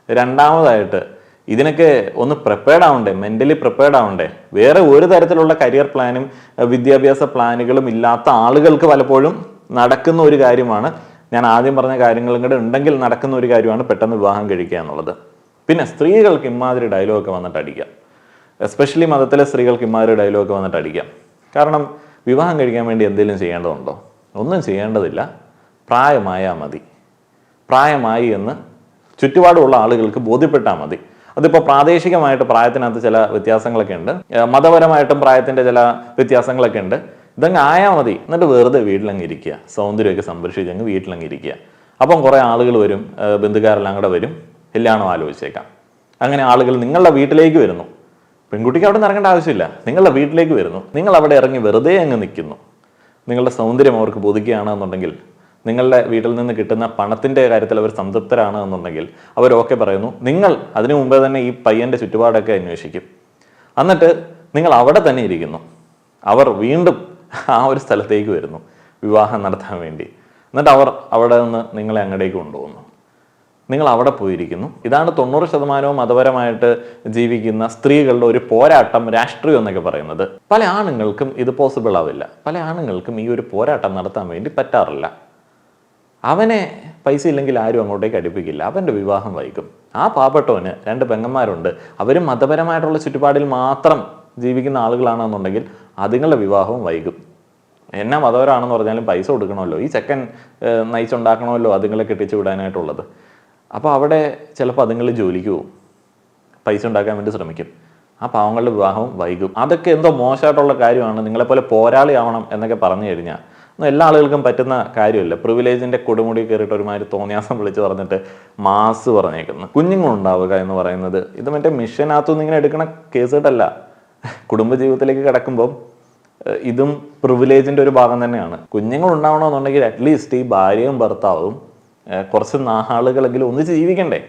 രണ്ടാമതായിട്ട് ഇതിനൊക്കെ ഒന്ന് പ്രിപ്പയർഡ് ആവണ്ടേ, മെന്റലി പ്രിപ്പയർഡ് ആവണ്ടേ. വേറെ ഒരു തരത്തിലുള്ള കരിയർ പ്ലാനും വിദ്യാഭ്യാസ പ്ലാനുകളും ഇല്ലാത്ത ആളുകൾക്ക് പലപ്പോഴും നടക്കുന്ന ഒരു കാര്യമാണ്, ഞാൻ ആദ്യം പറഞ്ഞ കാര്യങ്ങളും കൂടെ ഉണ്ടെങ്കിൽ നടക്കുന്ന ഒരു കാര്യമാണ് പെട്ടെന്ന് വിവാഹം കഴിക്കുക എന്നുള്ളത്. പിന്നെ സ്ത്രീകൾക്ക് ഇമാതിരി ഡയലോഗൊക്കെ വന്നിട്ട് അടിക്കുക, എസ്പെഷ്യലി മതത്തിലെ സ്ത്രീകൾക്ക് ഇമാതിരി ഡയലോഗൊക്കെ വന്നിട്ട് അടിക്കാം. കാരണം വിവാഹം കഴിക്കാൻ വേണ്ടി എന്തെങ്കിലും ചെയ്യേണ്ടതുണ്ടോ? ഒന്നും ചെയ്യേണ്ടതില്ല. പ്രായമായാൽ മതി. പ്രായമായി എന്ന് ചുറ്റുപാടുമുള്ള ആളുകൾക്ക് ബോധ്യപ്പെട്ടാൽ മതി. അതിപ്പോൾ പ്രാദേശികമായിട്ട് പ്രായത്തിനകത്ത് ചില വ്യത്യാസങ്ങളൊക്കെ ഉണ്ട്, മതപരമായിട്ടും പ്രായത്തിൻ്റെ ചില വ്യത്യാസങ്ങളൊക്കെ ഉണ്ട്. ഇതങ്ങ് ആയാൽ മതി. എന്നിട്ട് വെറുതെ വീട്ടിലങ്ങ് ഇരിക്കുക, സൗന്ദര്യമൊക്കെ സംരക്ഷിച്ചങ്ങ് വീട്ടിലങ്ങ് ഇരിക്കുക. അപ്പം കുറേ ആളുകൾ വരും, ബന്ധുക്കാരെല്ലാം കൂടെ വരും, കല്യാണം ആലോചിച്ചേക്കാം. അങ്ങനെ ആളുകൾ നിങ്ങളുടെ വീട്ടിലേക്ക് വരുന്നു. പെൺകുട്ടിക്ക് അവിടെ നിന്ന് ഇറങ്ങേണ്ട ആവശ്യമില്ല, നിങ്ങളുടെ വീട്ടിലേക്ക് വരുന്നു. നിങ്ങൾ അവിടെ ഇറങ്ങി വെറുതെ അങ്ങ് നിൽക്കുന്നു. നിങ്ങളുടെ സൗന്ദര്യം അവർക്ക് ബോധിക്കുകയാണെന്നുണ്ടെങ്കിൽ, നിങ്ങളുടെ വീട്ടിൽ നിന്ന് കിട്ടുന്ന പണത്തിൻ്റെ കാര്യത്തിൽ അവർ സംതൃപ്തരാണ് എന്നുണ്ടെങ്കിൽ അവരൊക്കെ പറയുന്നു. നിങ്ങൾ അതിനു മുമ്പേ തന്നെ ഈ പയ്യൻ്റെ ചുറ്റുപാടൊക്കെ അന്വേഷിക്കും. എന്നിട്ട് നിങ്ങൾ അവിടെ തന്നെ ഇരിക്കുന്നു. അവർ വീണ്ടും ആ ഒരു സ്ഥലത്തേക്ക് വരുന്നു വിവാഹം നടത്താൻ വേണ്ടി. എന്നിട്ട് അവർ അവിടെ നിന്ന് നിങ്ങളെ അങ്ങടേക്ക് കൊണ്ടുപോകുന്നു. നിങ്ങൾ അവിടെ പോയിരിക്കുന്നു. ഇതാണ് 90% മതപരമായിട്ട് ജീവിക്കുന്ന സ്ത്രീകളുടെ ഒരു പോരാട്ടം, രാഷ്ട്രീയം എന്നൊക്കെ പറയുന്നത്. പല ആണുങ്ങൾക്കും ഇത് പോസിബിൾ ആവില്ല. പല ആണുങ്ങൾക്കും ഈ ഒരു പോരാട്ടം നടത്താൻ വേണ്ടി പറ്റാറില്ല. അവനെ പൈസ ഇല്ലെങ്കിൽ ആരും അങ്ങോട്ടേക്ക് അടുപ്പിക്കില്ല. അവൻ്റെ വിവാഹം വൈകും. ആ പാവപ്പെട്ടവന് 2 പെങ്ങന്മാരുണ്ട്, അവരും മതപരമായിട്ടുള്ള ചുറ്റുപാടിൽ മാത്രം ജീവിക്കുന്ന ആളുകളാണെന്നുണ്ടെങ്കിൽ അതുങ്ങളുടെ വിവാഹവും വൈകും. എന്നാ മതപരമാണെന്ന് പറഞ്ഞാലും പൈസ കൊടുക്കണമല്ലോ, ഈ ചെക്കൻ നയിച്ചുണ്ടാക്കണമല്ലോ അതുങ്ങളെ കെട്ടിച്ചു വിടാനായിട്ടുള്ളത്. അപ്പോൾ അവിടെ ചിലപ്പോൾ അതുങ്ങൾ ജോലിക്ക് പോകും, പൈസ ഉണ്ടാക്കാൻ വേണ്ടി ശ്രമിക്കും. ആ പാവങ്ങളുടെ വിവാഹവും വൈകും. അതൊക്കെ എന്തോ മോശമായിട്ടുള്ള കാര്യമാണ്. നിങ്ങളെപ്പോലെ പോരാളിയാവണം എന്നൊക്കെ പറഞ്ഞു കഴിഞ്ഞാൽ എല്ലാ ആളുകൾക്കും പറ്റുന്ന കാര്യമല്ല. പ്രിവിലേജിൻ്റെ കൊടുമുടി കയറിയിട്ട് ഒരുമാതിരി തോന്നിയാസം വിളിച്ച് പറഞ്ഞിട്ട് മാസ് പറഞ്ഞേക്കുന്നു. കുഞ്ഞുങ്ങളുണ്ടാവുക എന്ന് പറയുന്നത് ഇത് മറ്റേ മിഷനകത്തുനിന്ന് ഇങ്ങനെ എടുക്കണ കേസ് കേട്ടല്ല. കുടുംബജീവിതത്തിലേക്ക് കിടക്കുമ്പം ഇതും പ്രിവിലേജിൻ്റെ ഒരു ഭാഗം തന്നെയാണ്. കുഞ്ഞുങ്ങൾ ഉണ്ടാവണമെന്നുണ്ടെങ്കിൽ അറ്റ്ലീസ്റ്റ് ഈ ഭാര്യയും ഭർത്താവും കുറച്ച് നാളുകളെങ്കിലും ഒന്നിച്ച് ജീവിക്കണ്ടേ?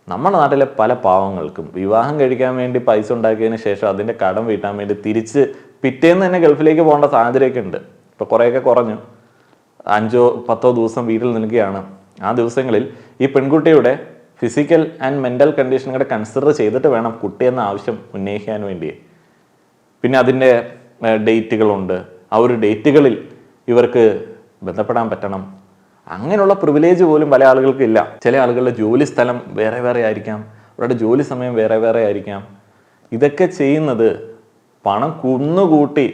നമ്മുടെ നാട്ടിലെ പല പാവങ്ങൾക്കും വിവാഹം കഴിക്കാൻ വേണ്ടി പൈസ ഉണ്ടാക്കിയതിന് ശേഷം അതിൻ്റെ കടം വീട്ടാൻ വേണ്ടി തിരിച്ച് പിറ്റേന്ന് തന്നെ ഗൾഫിലേക്ക് പോകേണ്ട സാഹചര്യമൊക്കെ ഉണ്ട്. ഇപ്പോൾ കുറേയൊക്കെ കുറഞ്ഞു. 5-10 ദിവസം വീട്ടിൽ നിൽക്കുകയാണ്. ആ ദിവസങ്ങളിൽ ഈ പെൺകുട്ടിയുടെ ഫിസിക്കൽ ആൻഡ് മെൻ്റൽ കണ്ടീഷൻ കൂടെ കൺസിഡർ ചെയ്തിട്ട് വേണം കുട്ടിയെന്ന ആവശ്യം ഉന്നയിക്കാൻ വേണ്ടി. പിന്നെ അതിൻ്റെ ഡേറ്റുകളുണ്ട്. ആ ഒരു ഡേറ്റുകളിൽ ഇവർക്ക് ബന്ധപ്പെടാൻ പറ്റണം. അങ്ങനെയുള്ള പ്രിവിലേജ് പോലും പല ആളുകൾക്ക് ഇല്ല. ചില ആളുകളുടെ ജോലി സ്ഥലം വേറെ വേറെ ആയിരിക്കാം, അവരുടെ ജോലി സമയം വേറെ വേറെ ആയിരിക്കാം. ഇതൊക്കെ ചെയ്യുന്നത് പണം കുന്നുകൂട്ടി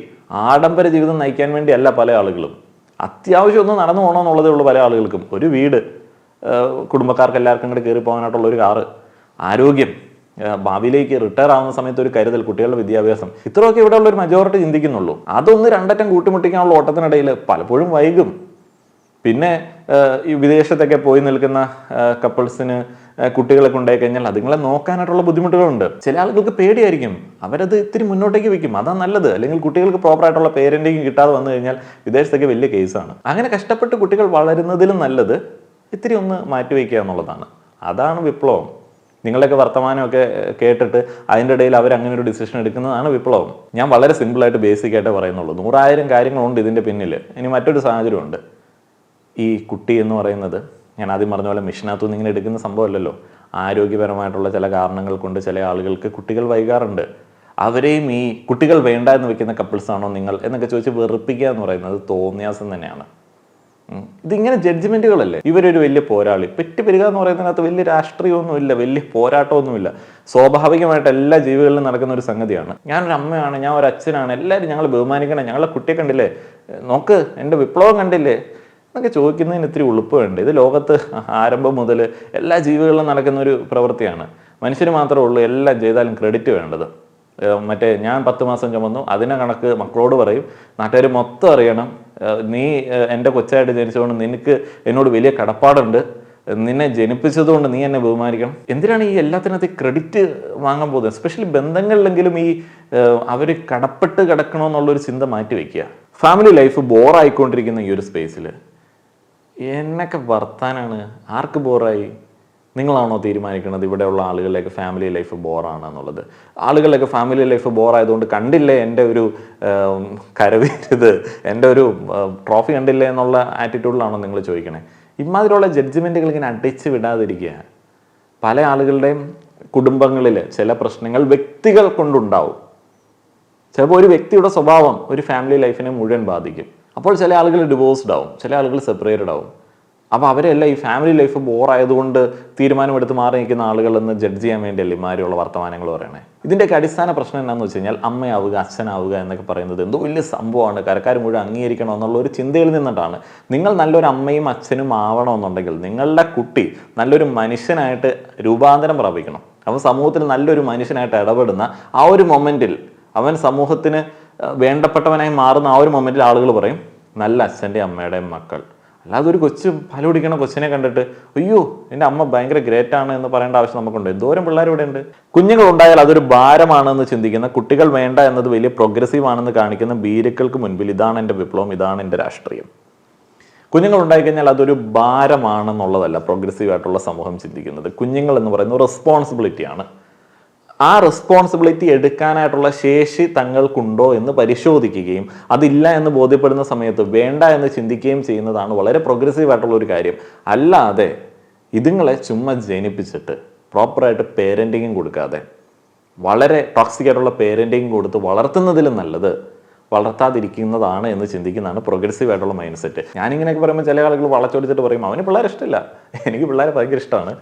ആഡംബര ജീവിതം നയിക്കാൻ വേണ്ടിയല്ല പല ആളുകളും. അത്യാവശ്യം ഒന്ന് നടന്നു പോകണമെന്നുള്ളതേ ഉള്ളൂ പല ആളുകൾക്കും. ഒരു വീട്, കുടുംബക്കാർക്ക് എല്ലാവർക്കും കൂടെ കയറി പോകാനായിട്ടുള്ള ഒരു കാറ്, ആരോഗ്യം, ഭാവിയിലേക്ക് റിട്ടയർ ആവുന്ന സമയത്ത് ഒരു കരുതൽ, കുട്ടികളുടെ വിദ്യാഭ്യാസം, ഇത്രയൊക്കെ ഇവിടെ ഉള്ള ഒരു മജോറിറ്റി ചിന്തിക്കുന്നുള്ളൂ. അതൊന്ന് രണ്ടറ്റം കൂട്ടിമുട്ടിക്കാനുള്ള ഓട്ടത്തിനിടയിൽ പലപ്പോഴും വൈകും. പിന്നെ ഈ വിദേശത്തൊക്കെ പോയി നിൽക്കുന്ന കപ്പിൾസിന് കുട്ടികളെ കൊണ്ടുപോയി കഴിഞ്ഞാൽ അതുങ്ങളെ നോക്കാനായിട്ടുള്ള ബുദ്ധിമുട്ടുകളുണ്ട്. ചില ആളുകൾക്ക് പേടിയായിരിക്കും, അവരത് ഇത്തിരി മുന്നോട്ടേക്ക് വെക്കും. അതാ നല്ലത്. അല്ലെങ്കിൽ കുട്ടികൾക്ക് പ്രോപ്പറായിട്ടുള്ള പേരൻറ്റിങ് കിട്ടാതെ വന്നു കഴിഞ്ഞാൽ വിദേശത്തൊക്കെ വലിയ കേസാണ്. അങ്ങനെ കഷ്ടപ്പെട്ട് കുട്ടികൾ വളരുന്നതിലും നല്ലത് ഇത്തിരി ഒന്ന് മാറ്റിവെക്കുക എന്നുള്ളതാണ്. അതാണ് വിപ്ലവം. നിങ്ങളൊക്കെ വർത്തമാനമൊക്കെ കേട്ടിട്ട് അതിൻ്റെ ഇടയിൽ അവരങ്ങനെ ഒരു ഡിസിഷൻ എടുക്കുന്നതാണ് വിപ്ലവം. ഞാൻ വളരെ സിമ്പിളായിട്ട് ബേസിക്കായിട്ട് പറയുന്നുള്ളൂ. 100,000 കാര്യങ്ങളുണ്ട് ഇതിൻ്റെ പിന്നിൽ. ഇനി മറ്റൊരു സാഹചര്യമുണ്ട്. ഈ കുട്ടി എന്ന് പറയുന്നത് ഞാൻ ആദ്യം പറഞ്ഞ പോലെ മിഷനകത്തുനിന്ന് ഇങ്ങനെ എടുക്കുന്ന സംഭവമല്ലല്ലോ. ആരോഗ്യപരമായിട്ടുള്ള ചില കാരണങ്ങൾ കൊണ്ട് ചില ആളുകൾക്ക് കുട്ടികൾ വൈകാറുണ്ട്. അവരെയും ഈ കുട്ടികൾ വേണ്ട എന്ന് വെക്കുന്ന കപ്പിൾസാണോ നിങ്ങൾ എന്നൊക്കെ ചോദിച്ച് വെറുപ്പിക്കുക എന്ന് പറയുന്നത് തോന്നിയാസം തന്നെയാണ്. ഇതിങ്ങനെ ജഡ്ജ്മെൻറ്റുകളല്ലേ. ഇവരൊരു വലിയ പോരാളി, പെറ്റുപെരുക എന്ന് പറയുന്നതിനകത്ത് വലിയ രാഷ്ട്രീയമൊന്നുമില്ല, വലിയ പോരാട്ടമൊന്നുമില്ല. സ്വാഭാവികമായിട്ട് എല്ലാ ജീവികളിലും നടക്കുന്ന ഒരു സംഗതിയാണ്. ഞാനൊരു അമ്മയാണ്, ഞാൻ ഒരു അച്ഛനാണ്, എല്ലാവരും ഞങ്ങളെ ബഹുമാനിക്കണം, ഞങ്ങളെ കുട്ടിയെ കണ്ടില്ലേ, നോക്ക് എൻ്റെ വിപ്ലവം കണ്ടില്ലേ എന്നൊക്കെ ചോദിക്കുന്നതിന് ഇത്തിരി ഉളുപ്പ് വേണ്ട. ഇത് ലോകത്ത് ആരംഭം മുതൽ എല്ലാ ജീവികളിലും നടക്കുന്ന ഒരു പ്രവൃത്തിയാണ്. മനുഷ്യന് മാത്രമേ ഉള്ളൂ എല്ലാം ചെയ്താലും ക്രെഡിറ്റ് വേണ്ടത്. മറ്റേ ഞാൻ 10 മാസം ചുമന്നു അതിനെ കണക്ക് മക്കളോട് പറയും, നാട്ടുകാർ മൊത്തം അറിയണം, നീ എൻ്റെ കൊച്ചായിട്ട് ജനിച്ചതുകൊണ്ട് നിനക്ക് എന്നോട് വലിയ കടപ്പാടുണ്ട്, നിന്നെ ജനിപ്പിച്ചതുകൊണ്ട് നീ എന്നെ ബഹുമാനിക്കണം. എന്തിനാണ് ഈ എല്ലാത്തിനകത്ത് ക്രെഡിറ്റ് വാങ്ങാൻ പോകുന്നത്? എസ്പെഷ്യലി ബന്ധങ്ങളിലെങ്കിലും ഈ അവർ കടപ്പെട്ട് കിടക്കണമെന്നുള്ളൊരു ചിന്ത മാറ്റി വയ്ക്കുക. ഫാമിലി ലൈഫ് ബോറായിക്കൊണ്ടിരിക്കുന്ന ഈ ഒരു സ്പേസിൽ എന്നൊക്കെ വർത്താനാണ്. ആർക്ക് ബോറായി? നിങ്ങളാണോ തീരുമാനിക്കുന്നത് ഇവിടെയുള്ള ആളുകളിലേക്ക് ഫാമിലി ലൈഫ് ബോറാണ് എന്നുള്ളത്? ആളുകളിലേക്ക് ഫാമിലി ലൈഫ് ബോറായതുകൊണ്ട് കണ്ടില്ലേ എൻ്റെ ഒരു കരവീരത്, എൻ്റെ ഒരു ട്രോഫി കണ്ടില്ലേ എന്നുള്ള ആറ്റിറ്റ്യൂഡിലാണോ നിങ്ങൾ ചോദിക്കണേ? ഇമാതിരിയുള്ള ജഡ്ജ്മെൻറ്റുകൾ ഇങ്ങനെ അടിച്ച് വിടാതിരിക്കുക. പല ആളുകളുടെയും കുടുംബങ്ങളിൽ ചില പ്രശ്നങ്ങൾ വ്യക്തികൾ കൊണ്ടുണ്ടാവും. ചിലപ്പോൾ ഒരു വ്യക്തിയുടെ സ്വഭാവം ഒരു ഫാമിലി ലൈഫിനെ മുഴുവൻ ബാധിക്കും. അപ്പോൾ ചില ആളുകൾ ഡിവോഴ്സ്ഡ് ആവും, ചില ആളുകൾ സെപ്പറേറ്റഡ് ആവും. അപ്പോൾ അവരെല്ലാം ഈ ഫാമിലി ലൈഫ് ബോറായതുകൊണ്ട് തീരുമാനമെടുത്ത് മാറി നിൽക്കുന്ന ആളുകളെന്ന് ജഡ്ജ് ചെയ്യാൻ വേണ്ടിയല്ലേ ഇമാരിയുള്ള വർത്തമാനങ്ങൾ പറയണേ. ഇതിൻ്റെയൊക്കെ അടിസ്ഥാന പ്രശ്നം എന്താണെന്ന് വെച്ച് കഴിഞ്ഞാൽ അമ്മയാവുക അച്ഛനാവുക എന്നൊക്കെ പറയുന്നത് എന്തോ വലിയ സംഭവമാണ്, കരക്കാർ മുഴുവൻ അംഗീകരിക്കണം എന്നുള്ള ഒരു ചിന്തയിൽ നിന്നിട്ടാണ്. നിങ്ങൾ നല്ലൊരു അമ്മയും അച്ഛനും ആവണമെന്നുണ്ടെങ്കിൽ നിങ്ങളുടെ കുട്ടി നല്ലൊരു മനുഷ്യനായിട്ട് രൂപാന്തരം പ്രാപിക്കണം. അവൻ സമൂഹത്തിൽ നല്ലൊരു മനുഷ്യനായിട്ട് ഇടപെടുന്ന ആ ഒരു മൊമെൻറ്റിൽ, അവൻ സമൂഹത്തിന് വേണ്ടപ്പെട്ടവനായി മാറുന്ന ആ ഒരു മൊമെൻറ്റിൽ ആളുകൾ പറയും നല്ല അച്ഛൻ്റെയും അമ്മയുടെയും മക്കൾ. അല്ലാതെ ഒരു കൊച്ചു പാല് കുടിക്കണ കൊച്ചിനെ കണ്ടിട്ട് അയ്യോ എൻ്റെ അമ്മ ഭയങ്കര ഗ്രേറ്റ് ആണ് എന്ന് പറയേണ്ട ആവശ്യം നമുക്കുണ്ട്. എന്തോരം പിള്ളേർ ഇവിടെ ഉണ്ട്. കുഞ്ഞുങ്ങൾ ഉണ്ടായാൽ അതൊരു ഭാരമാണെന്ന് ചിന്തിക്കുന്ന, കുട്ടികൾ വേണ്ട എന്നത് വലിയ പ്രോഗ്രസീവ് ആണെന്ന് കാണിക്കുന്ന ഭീരുക്കൾക്ക് മുൻപിൽ ഇതാണ് എൻ്റെ വിപ്ലവം, ഇതാണ് എൻ്റെ രാഷ്ട്രീയം. കുഞ്ഞുങ്ങൾ ഉണ്ടായിക്കഴിഞ്ഞാൽ അതൊരു ഭാരമാണെന്നുള്ളതല്ല പ്രോഗ്രസീവ് ആയിട്ടുള്ള സമൂഹം ചിന്തിക്കുന്നത്. കുഞ്ഞുങ്ങൾ എന്ന് പറയുന്നത് റെസ്പോൺസിബിലിറ്റിയാണ്. ആ റെസ്പോൺസിബിലിറ്റി എടുക്കാനായിട്ടുള്ള ശേഷി തങ്ങൾക്കുണ്ടോ എന്ന് പരിശോധിക്കുകയും അതില്ല എന്ന് ബോധ്യപ്പെടുന്ന സമയത്ത് വേണ്ട എന്ന് ചിന്തിക്കുകയും ചെയ്യുന്നതാണ് വളരെ പ്രോഗ്രസീവ് ആയിട്ടുള്ള ഒരു കാര്യം. അല്ലാതെ ഇതുങ്ങളെ ചുമ്മാ ജനിപ്പിച്ചിട്ട് പ്രോപ്പറായിട്ട് പേരൻറ്റിങ്ങും കൊടുക്കാതെ വളരെ ടോക്സിക് ആയിട്ടുള്ള പേരൻറ്റിങ് കൊടുത്ത് വളർത്തുന്നതിലും നല്ലത് വളർത്താതിരിക്കുന്നതാണ് എന്ന് ചിന്തിക്കുന്നതാണ് പ്രോഗ്രസീവ് ആയിട്ടുള്ള മൈൻഡ് സെറ്റ്. ഞാനിങ്ങനെയൊക്കെ പറയുമ്പോൾ ചില ആളുകൾ വളച്ചൊടിച്ചിട്ട് പറയും അവന് പിള്ളേരെ ഇഷ്ടമില്ല. എനിക്ക് പിള്ളേരെ ഭയങ്കര ഇഷ്ടമാണ്.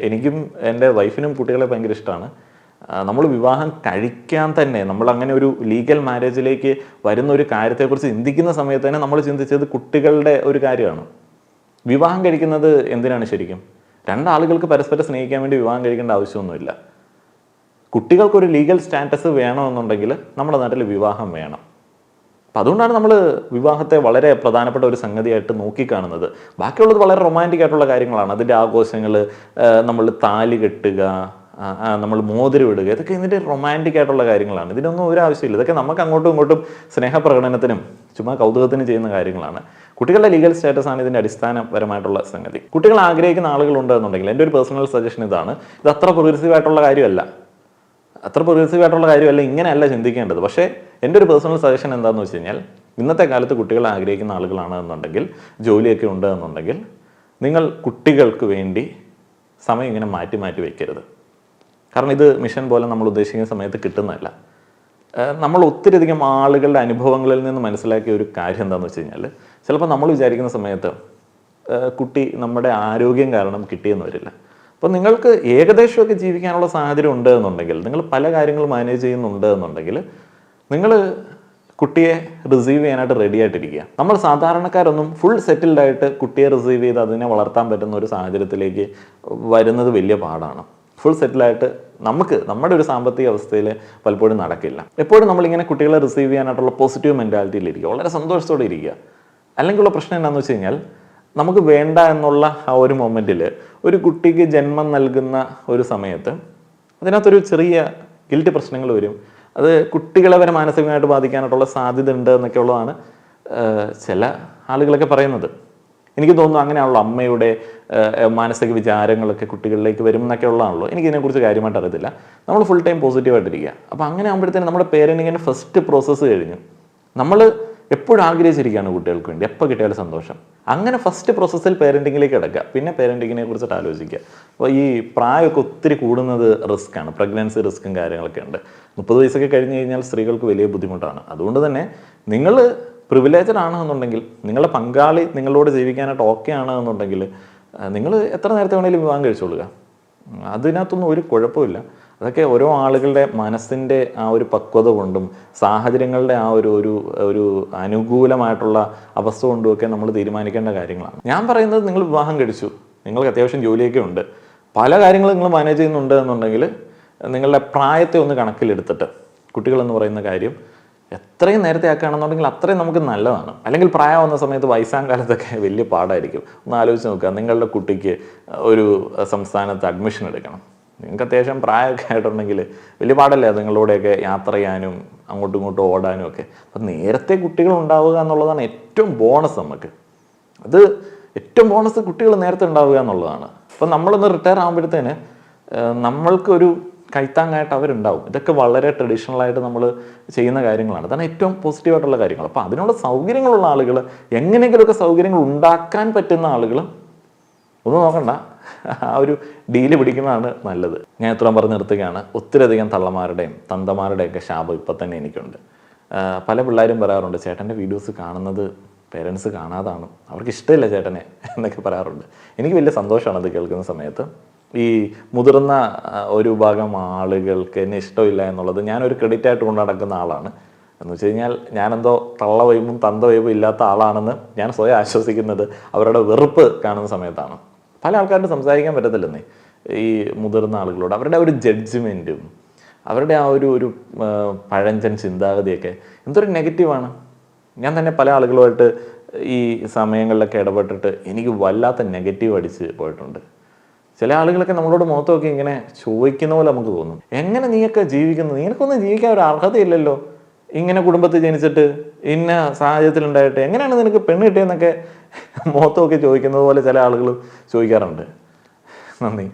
എനിക്കും എൻ്റെ വൈഫിനും കുട്ടികളെ ഭയങ്കര ഇഷ്ടമാണ്. നമ്മൾ വിവാഹം കഴിക്കാൻ തന്നെ, നമ്മൾ അങ്ങനെ ഒരു ലീഗൽ മാരേജിലേക്ക് വരുന്ന ഒരു കാര്യത്തെക്കുറിച്ച് ചിന്തിക്കുന്ന സമയത്ത് തന്നെ നമ്മൾ ചിന്തിച്ചത് കുട്ടികളുടെ ഒരു കാര്യമാണ്. വിവാഹം കഴിക്കുന്നത് എന്തിനാണ് ശരിക്കും? രണ്ടാളുകൾക്ക് പരസ്പരം സ്നേഹിക്കാൻ വേണ്ടി വിവാഹം കഴിക്കേണ്ട ആവശ്യമൊന്നുമില്ല. കുട്ടികൾക്കൊരു ലീഗൽ സ്റ്റാറ്റസ് വേണമെന്നുണ്ടെങ്കിൽ നമ്മുടെ നാട്ടിൽ വിവാഹം വേണം. അപ്പം അതുകൊണ്ടാണ് നമ്മൾ വിവാഹത്തെ വളരെ പ്രധാനപ്പെട്ട ഒരു സംഗതിയായിട്ട് നോക്കിക്കാണുന്നത്. ബാക്കിയുള്ളത് വളരെ റൊമാൻറ്റിക് ആയിട്ടുള്ള കാര്യങ്ങളാണ്. അതിൻ്റെ ആഘോഷങ്ങൾ, നമ്മൾ താലി കെട്ടുക, നമ്മൾ മോതിരം ഇടുക, ഇതൊക്കെ ഇതിൻ്റെ റൊമാൻറ്റിക് ആയിട്ടുള്ള കാര്യങ്ങളാണ്. ഇതിനൊന്നും ഒരു ആവശ്യമില്ല. ഇതൊക്കെ നമുക്ക് അങ്ങോട്ടും ഇങ്ങോട്ടും സ്നേഹപ്രകടനത്തിനും ചുമ്മാ കൗതുകത്തിനും ചെയ്യുന്ന കാര്യങ്ങളാണ്. കുട്ടികളുടെ ലീഗൽ സ്റ്റാറ്റസ് ആണ് ഇതിൻ്റെ അടിസ്ഥാനപരമായിട്ടുള്ള സംഗതി. കുട്ടികൾ ആഗ്രഹിക്കുന്ന ആളുകളുണ്ട് എന്നുണ്ടെങ്കിൽ എൻ്റെ ഒരു പേഴ്സണൽ സജഷൻ ഇതാണ്, ഇത് അത്ര പ്രോഗ്രസീവ് ആയിട്ടുള്ള കാര്യമല്ല. ഇങ്ങനെയല്ല ചിന്തിക്കേണ്ടത്. പക്ഷേ എൻ്റെ ഒരു പേഴ്സണൽ സജഷൻ എന്താണെന്ന് വെച്ച് കഴിഞ്ഞാൽ, ഇന്നത്തെ കാലത്ത് കുട്ടികൾ ആഗ്രഹിക്കുന്ന ആളുകളാണ് എന്നുണ്ടെങ്കിൽ, ജോലിയൊക്കെ ഉണ്ട് എന്നുണ്ടെങ്കിൽ, നിങ്ങൾ കുട്ടികൾക്ക് വേണ്ടി സമയം ഇങ്ങനെ മാറ്റി മാറ്റി വയ്ക്കരുത്. കാരണം ഇത് മിഷൻ പോലെ നമ്മൾ ഉദ്ദേശിക്കുന്ന സമയത്ത് കിട്ടുന്നതല്ല. നമ്മൾ ഒത്തിരിയധികം ആളുകളുടെ അനുഭവങ്ങളിൽ നിന്ന് മനസ്സിലാക്കിയ ഒരു കാര്യം എന്താണെന്ന് വെച്ച് കഴിഞ്ഞാൽ, ചിലപ്പോൾ നമ്മൾ വിചാരിക്കുന്ന സമയത്ത് കുട്ടി നമ്മുടെ ആരോഗ്യം കാരണം കിട്ടിയെന്ന് വരില്ല. അപ്പോൾ നിങ്ങൾക്ക് ഏകദേശമൊക്കെ ജീവിക്കാനുള്ള സാഹചര്യം ഉണ്ട് എന്നുണ്ടെങ്കിൽ, നിങ്ങൾ പല കാര്യങ്ങൾ മാനേജ് ചെയ്യുന്നുണ്ട് എന്നുണ്ടെങ്കിൽ, നിങ്ങൾ കുട്ടിയെ റിസീവ് ചെയ്യാനായിട്ട് റെഡി ആയിട്ടിരിക്കുക. നമ്മൾ സാധാരണക്കാരൊന്നും ഫുൾ സെറ്റിൽഡ് ആയിട്ട് കുട്ടിയെ റിസീവ് ചെയ്ത് അതിനെ വളർത്താൻ പറ്റുന്ന ഒരു സാഹചര്യത്തിലേക്ക് വരുന്നത് വലിയ പാടാണ്. ഫുൾ സെറ്റിലായിട്ട് നമ്മുടെ ഒരു സാമ്പത്തിക അവസ്ഥയിൽ പലപ്പോഴും നടക്കില്ല. എപ്പോഴും നമ്മളിങ്ങനെ കുട്ടികളെ റിസീവ് ചെയ്യാനായിട്ടുള്ള പോസിറ്റീവ് മെൻറ്റാലിറ്റിയിലിരിക്കുക, വളരെ സന്തോഷത്തോടെ ഇരിക്കുക. അല്ലെങ്കിലുള്ള പ്രശ്നം എന്താണെന്ന് വെച്ച് കഴിഞ്ഞാൽ, നമുക്ക് വേണ്ട എന്നുള്ള ആ ഒരു മൊമെൻറ്റിൽ ഒരു കുട്ടിക്ക് ജന്മം നൽകുന്ന ഒരു സമയത്ത് അതിനകത്തൊരു ചെറിയ ഗിൽറ്റ് പ്രശ്നങ്ങൾ വരും. അത് കുട്ടികളെ വരെ മാനസികമായിട്ട് ബാധിക്കാനായിട്ടുള്ള സാധ്യത ഉണ്ട് എന്നൊക്കെ ഉള്ളതാണ് ചില ആളുകളൊക്കെ പറയുന്നത്. എനിക്ക് തോന്നുന്നു അങ്ങനെയാണല്ലോ അമ്മയുടെ മാനസിക വിചാരങ്ങളൊക്കെ കുട്ടികളിലേക്ക് വരും എന്നൊക്കെ ഉള്ളതാണല്ലോ. എനിക്കിതിനെക്കുറിച്ച് കാര്യമായിട്ട് അറിയത്തില്ല. നമ്മൾ ഫുൾ ടൈം പോസിറ്റീവായിട്ടിരിക്കുക. അപ്പോൾ അങ്ങനെ ആകുമ്പോഴത്തേനും നമ്മുടെ പേരൻറ്റിങ്ങിൻ്റെ ഫസ്റ്റ് പ്രോസസ്സ് കഴിഞ്ഞു. നമ്മൾ എപ്പോഴും ആഗ്രഹിച്ചിരിക്കുകയാണ് കുട്ടികൾക്ക് വേണ്ടി, എപ്പോൾ കിട്ടിയാലും സന്തോഷം. അങ്ങനെ ഫസ്റ്റ് പ്രോസസ്സിൽ പേരൻറ്റിങ്ങിലേക്ക് കിടക്കുക, പിന്നെ പേരൻറ്റിങ്ങിനെ കുറിച്ചിട്ട് ആലോചിക്കുക. അപ്പോൾ ഈ പ്രായമൊക്കെ ഒത്തിരി കൂടുന്നത് റിസ്ക്കാണ്. പ്രഗ്നൻസി റിസ്ക്കും കാര്യങ്ങളൊക്കെ ഉണ്ട്. 30 വയസ്സൊക്കെ കഴിഞ്ഞ് കഴിഞ്ഞാൽ സ്ത്രീകൾക്ക് വലിയ ബുദ്ധിമുട്ടാണ്. അതുകൊണ്ട് തന്നെ നിങ്ങൾ പ്രിവിലേജഡ് ആണ് എന്നുണ്ടെങ്കിൽ, നിങ്ങളുടെ പങ്കാളി നിങ്ങളോട് ജീവിക്കാനായിട്ട് ഓക്കെ ആണ് എന്നുണ്ടെങ്കിൽ, നിങ്ങൾ എത്ര നേരത്തെ വേണമെങ്കിലും വിവാഹം കഴിച്ചോളുക. അതിനകത്തൊന്നും ഒരു കുഴപ്പമില്ല. അതൊക്കെ ഓരോ ആളുകളുടെ മനസ്സിൻ്റെ ആ ഒരു പക്വത കൊണ്ടും സാഹചര്യങ്ങളുടെ ആ ഒരു അനുകൂലമായിട്ടുള്ള അവസ്ഥ കൊണ്ടുമൊക്കെ നമ്മൾ തീരുമാനിക്കേണ്ട കാര്യങ്ങളാണ്. ഞാൻ പറയുന്നത്, നിങ്ങൾ വിവാഹം കഴിച്ചു, നിങ്ങൾക്ക് അത്യാവശ്യം ജോലിയൊക്കെ ഉണ്ട്, പല കാര്യങ്ങളും നിങ്ങൾ മാനേജ് ചെയ്യുന്നുണ്ട് എന്നുണ്ടെങ്കിൽ, നിങ്ങളുടെ പ്രായത്തെ ഒന്ന് കണക്കിലെടുത്തിട്ട് കുട്ടികളെന്ന് പറയുന്ന കാര്യം എത്രയും നേരത്തെ ആക്കുകയാണെന്നുണ്ടെങ്കിൽ അത്രയും നമുക്ക് നല്ലതാണ്. അല്ലെങ്കിൽ പ്രായമാവുന്ന സമയത്ത് വയസ്സാം കാലത്തൊക്കെ വലിയ പാടായിരിക്കും. ഒന്ന് ആലോചിച്ച് നോക്കുക, നിങ്ങളുടെ കുട്ടിക്ക് ഒരു സംസ്ഥാനത്ത് അഡ്മിഷൻ എടുക്കണം. നിങ്ങൾക്ക് അത്യാവശ്യം പ്രായമൊക്കെ ആയിട്ടുണ്ടെങ്കിൽ വലിയ പാടല്ലേ നിങ്ങളോടെയൊക്കെ യാത്ര ചെയ്യാനും അങ്ങോട്ടും ഇങ്ങോട്ടും ഓടാനും ഒക്കെ. അപ്പം നേരത്തെ കുട്ടികൾ ഉണ്ടാവുക എന്നുള്ളതാണ് ഏറ്റവും ബോണസ് നമുക്ക്. അത് ഏറ്റവും ബോണസ് കുട്ടികൾ നേരത്തെ ഉണ്ടാവുക എന്നുള്ളതാണ്. അപ്പം നമ്മളൊന്ന് റിട്ടയർ ആകുമ്പോഴത്തേന് നമ്മൾക്കൊരു കൈത്താങ്ങായിട്ട് അവരുണ്ടാവും. ഇതൊക്കെ വളരെ ട്രഡീഷണലായിട്ട് നമ്മൾ ചെയ്യുന്ന കാര്യങ്ങളാണ്. അതാണ് ഏറ്റവും പോസിറ്റീവായിട്ടുള്ള കാര്യങ്ങൾ. അപ്പോൾ അതിനുള്ള സൗകര്യങ്ങളുള്ള ആളുകൾ, എങ്ങനെയെങ്കിലുമൊക്കെ സൗകര്യങ്ങൾ ഉണ്ടാക്കാൻ പറ്റുന്ന ആളുകൾ ഒന്നും നോക്കണ്ട, ആ ഒരു ഡീല് പിടിക്കുന്നതാണ് നല്ലത്. ഞാൻ ഇത്രയും പറഞ്ഞ് നിർത്തുകയാണ്. ഒത്തിരിയധികം തള്ളമാരുടെയും തന്തമാരുടെയൊക്കെ ശാപം ഇപ്പം തന്നെ എനിക്കുണ്ട്. പല പിള്ളേരും പറയാറുണ്ട്, ചേട്ടൻ്റെ വീഡിയോസ് കാണുന്നത് പേരൻസ് കാണാതാണ്, അവർക്ക് ഇഷ്ടമില്ല ചേട്ടനെ എന്നൊക്കെ പറയാറുണ്ട്. എനിക്ക് വലിയ സന്തോഷമാണ് അത് കേൾക്കുന്ന സമയത്ത്. ഈ മുതിർന്ന ഒരു വിഭാഗം ആളുകൾക്ക് എന്നെ ഇഷ്ടമില്ല എന്നുള്ളത് ഞാനൊരു ക്രെഡിറ്റ് ആയിട്ട് കൊണ്ട് നടക്കുന്ന ആളാണ്. എന്ന് വെച്ച് കഴിഞ്ഞാൽ ഞാനെന്തോ തള്ള വൈബും തന്ത വൈബും ഇല്ലാത്ത ആളാണെന്ന് ഞാൻ സ്വയം ആശ്വസിക്കുന്നത് അവരുടെ വെറുപ്പ് കാണുന്ന സമയത്താണ്. പല ആൾക്കാരുടെ സംസാരിക്കാൻ പറ്റത്തില്ലെന്നേ ഈ മുതിർന്ന ആളുകളോട്. അവരുടെ ഒരു ജഡ്ജ്മെൻറ്റും അവരുടെ ആ ഒരു പഴഞ്ചൻ ചിന്താഗതിയൊക്കെ എന്തൊരു നെഗറ്റീവാണ്. ഞാൻ തന്നെ പല ആളുകളുമായിട്ട് ഈ സമയങ്ങളിലൊക്കെ ഇടപെട്ടിട്ട് എനിക്ക് വല്ലാത്ത നെഗറ്റീവ് അടിച്ച് പോയിട്ടുണ്ട്. ചില ആളുകളൊക്കെ നമ്മളോട് മുഖത്ത് നോക്കി ഇങ്ങനെ ചോദിക്കുന്ന പോലെ നമുക്ക് തോന്നും, എങ്ങനെ നീയൊക്കെ ജീവിക്കുന്നു, നിനക്കൊന്നും ജീവിക്കാൻ ഒരു അർഹതയില്ലല്ലോ, ഇങ്ങനെ കുടുംബത്തിൽ ജനിച്ചിട്ട് ഇന്ന സാഹചര്യത്തിലുണ്ടായിട്ട് എങ്ങനെയാണ് നിനക്ക് പെണ്ണ് കിട്ടിയെന്നൊക്കെ മുഖത്ത് നോക്കി ചോദിക്കുന്നത് പോലെ ചില ആളുകൾ ചോദിക്കാറുണ്ട്. നന്ദി.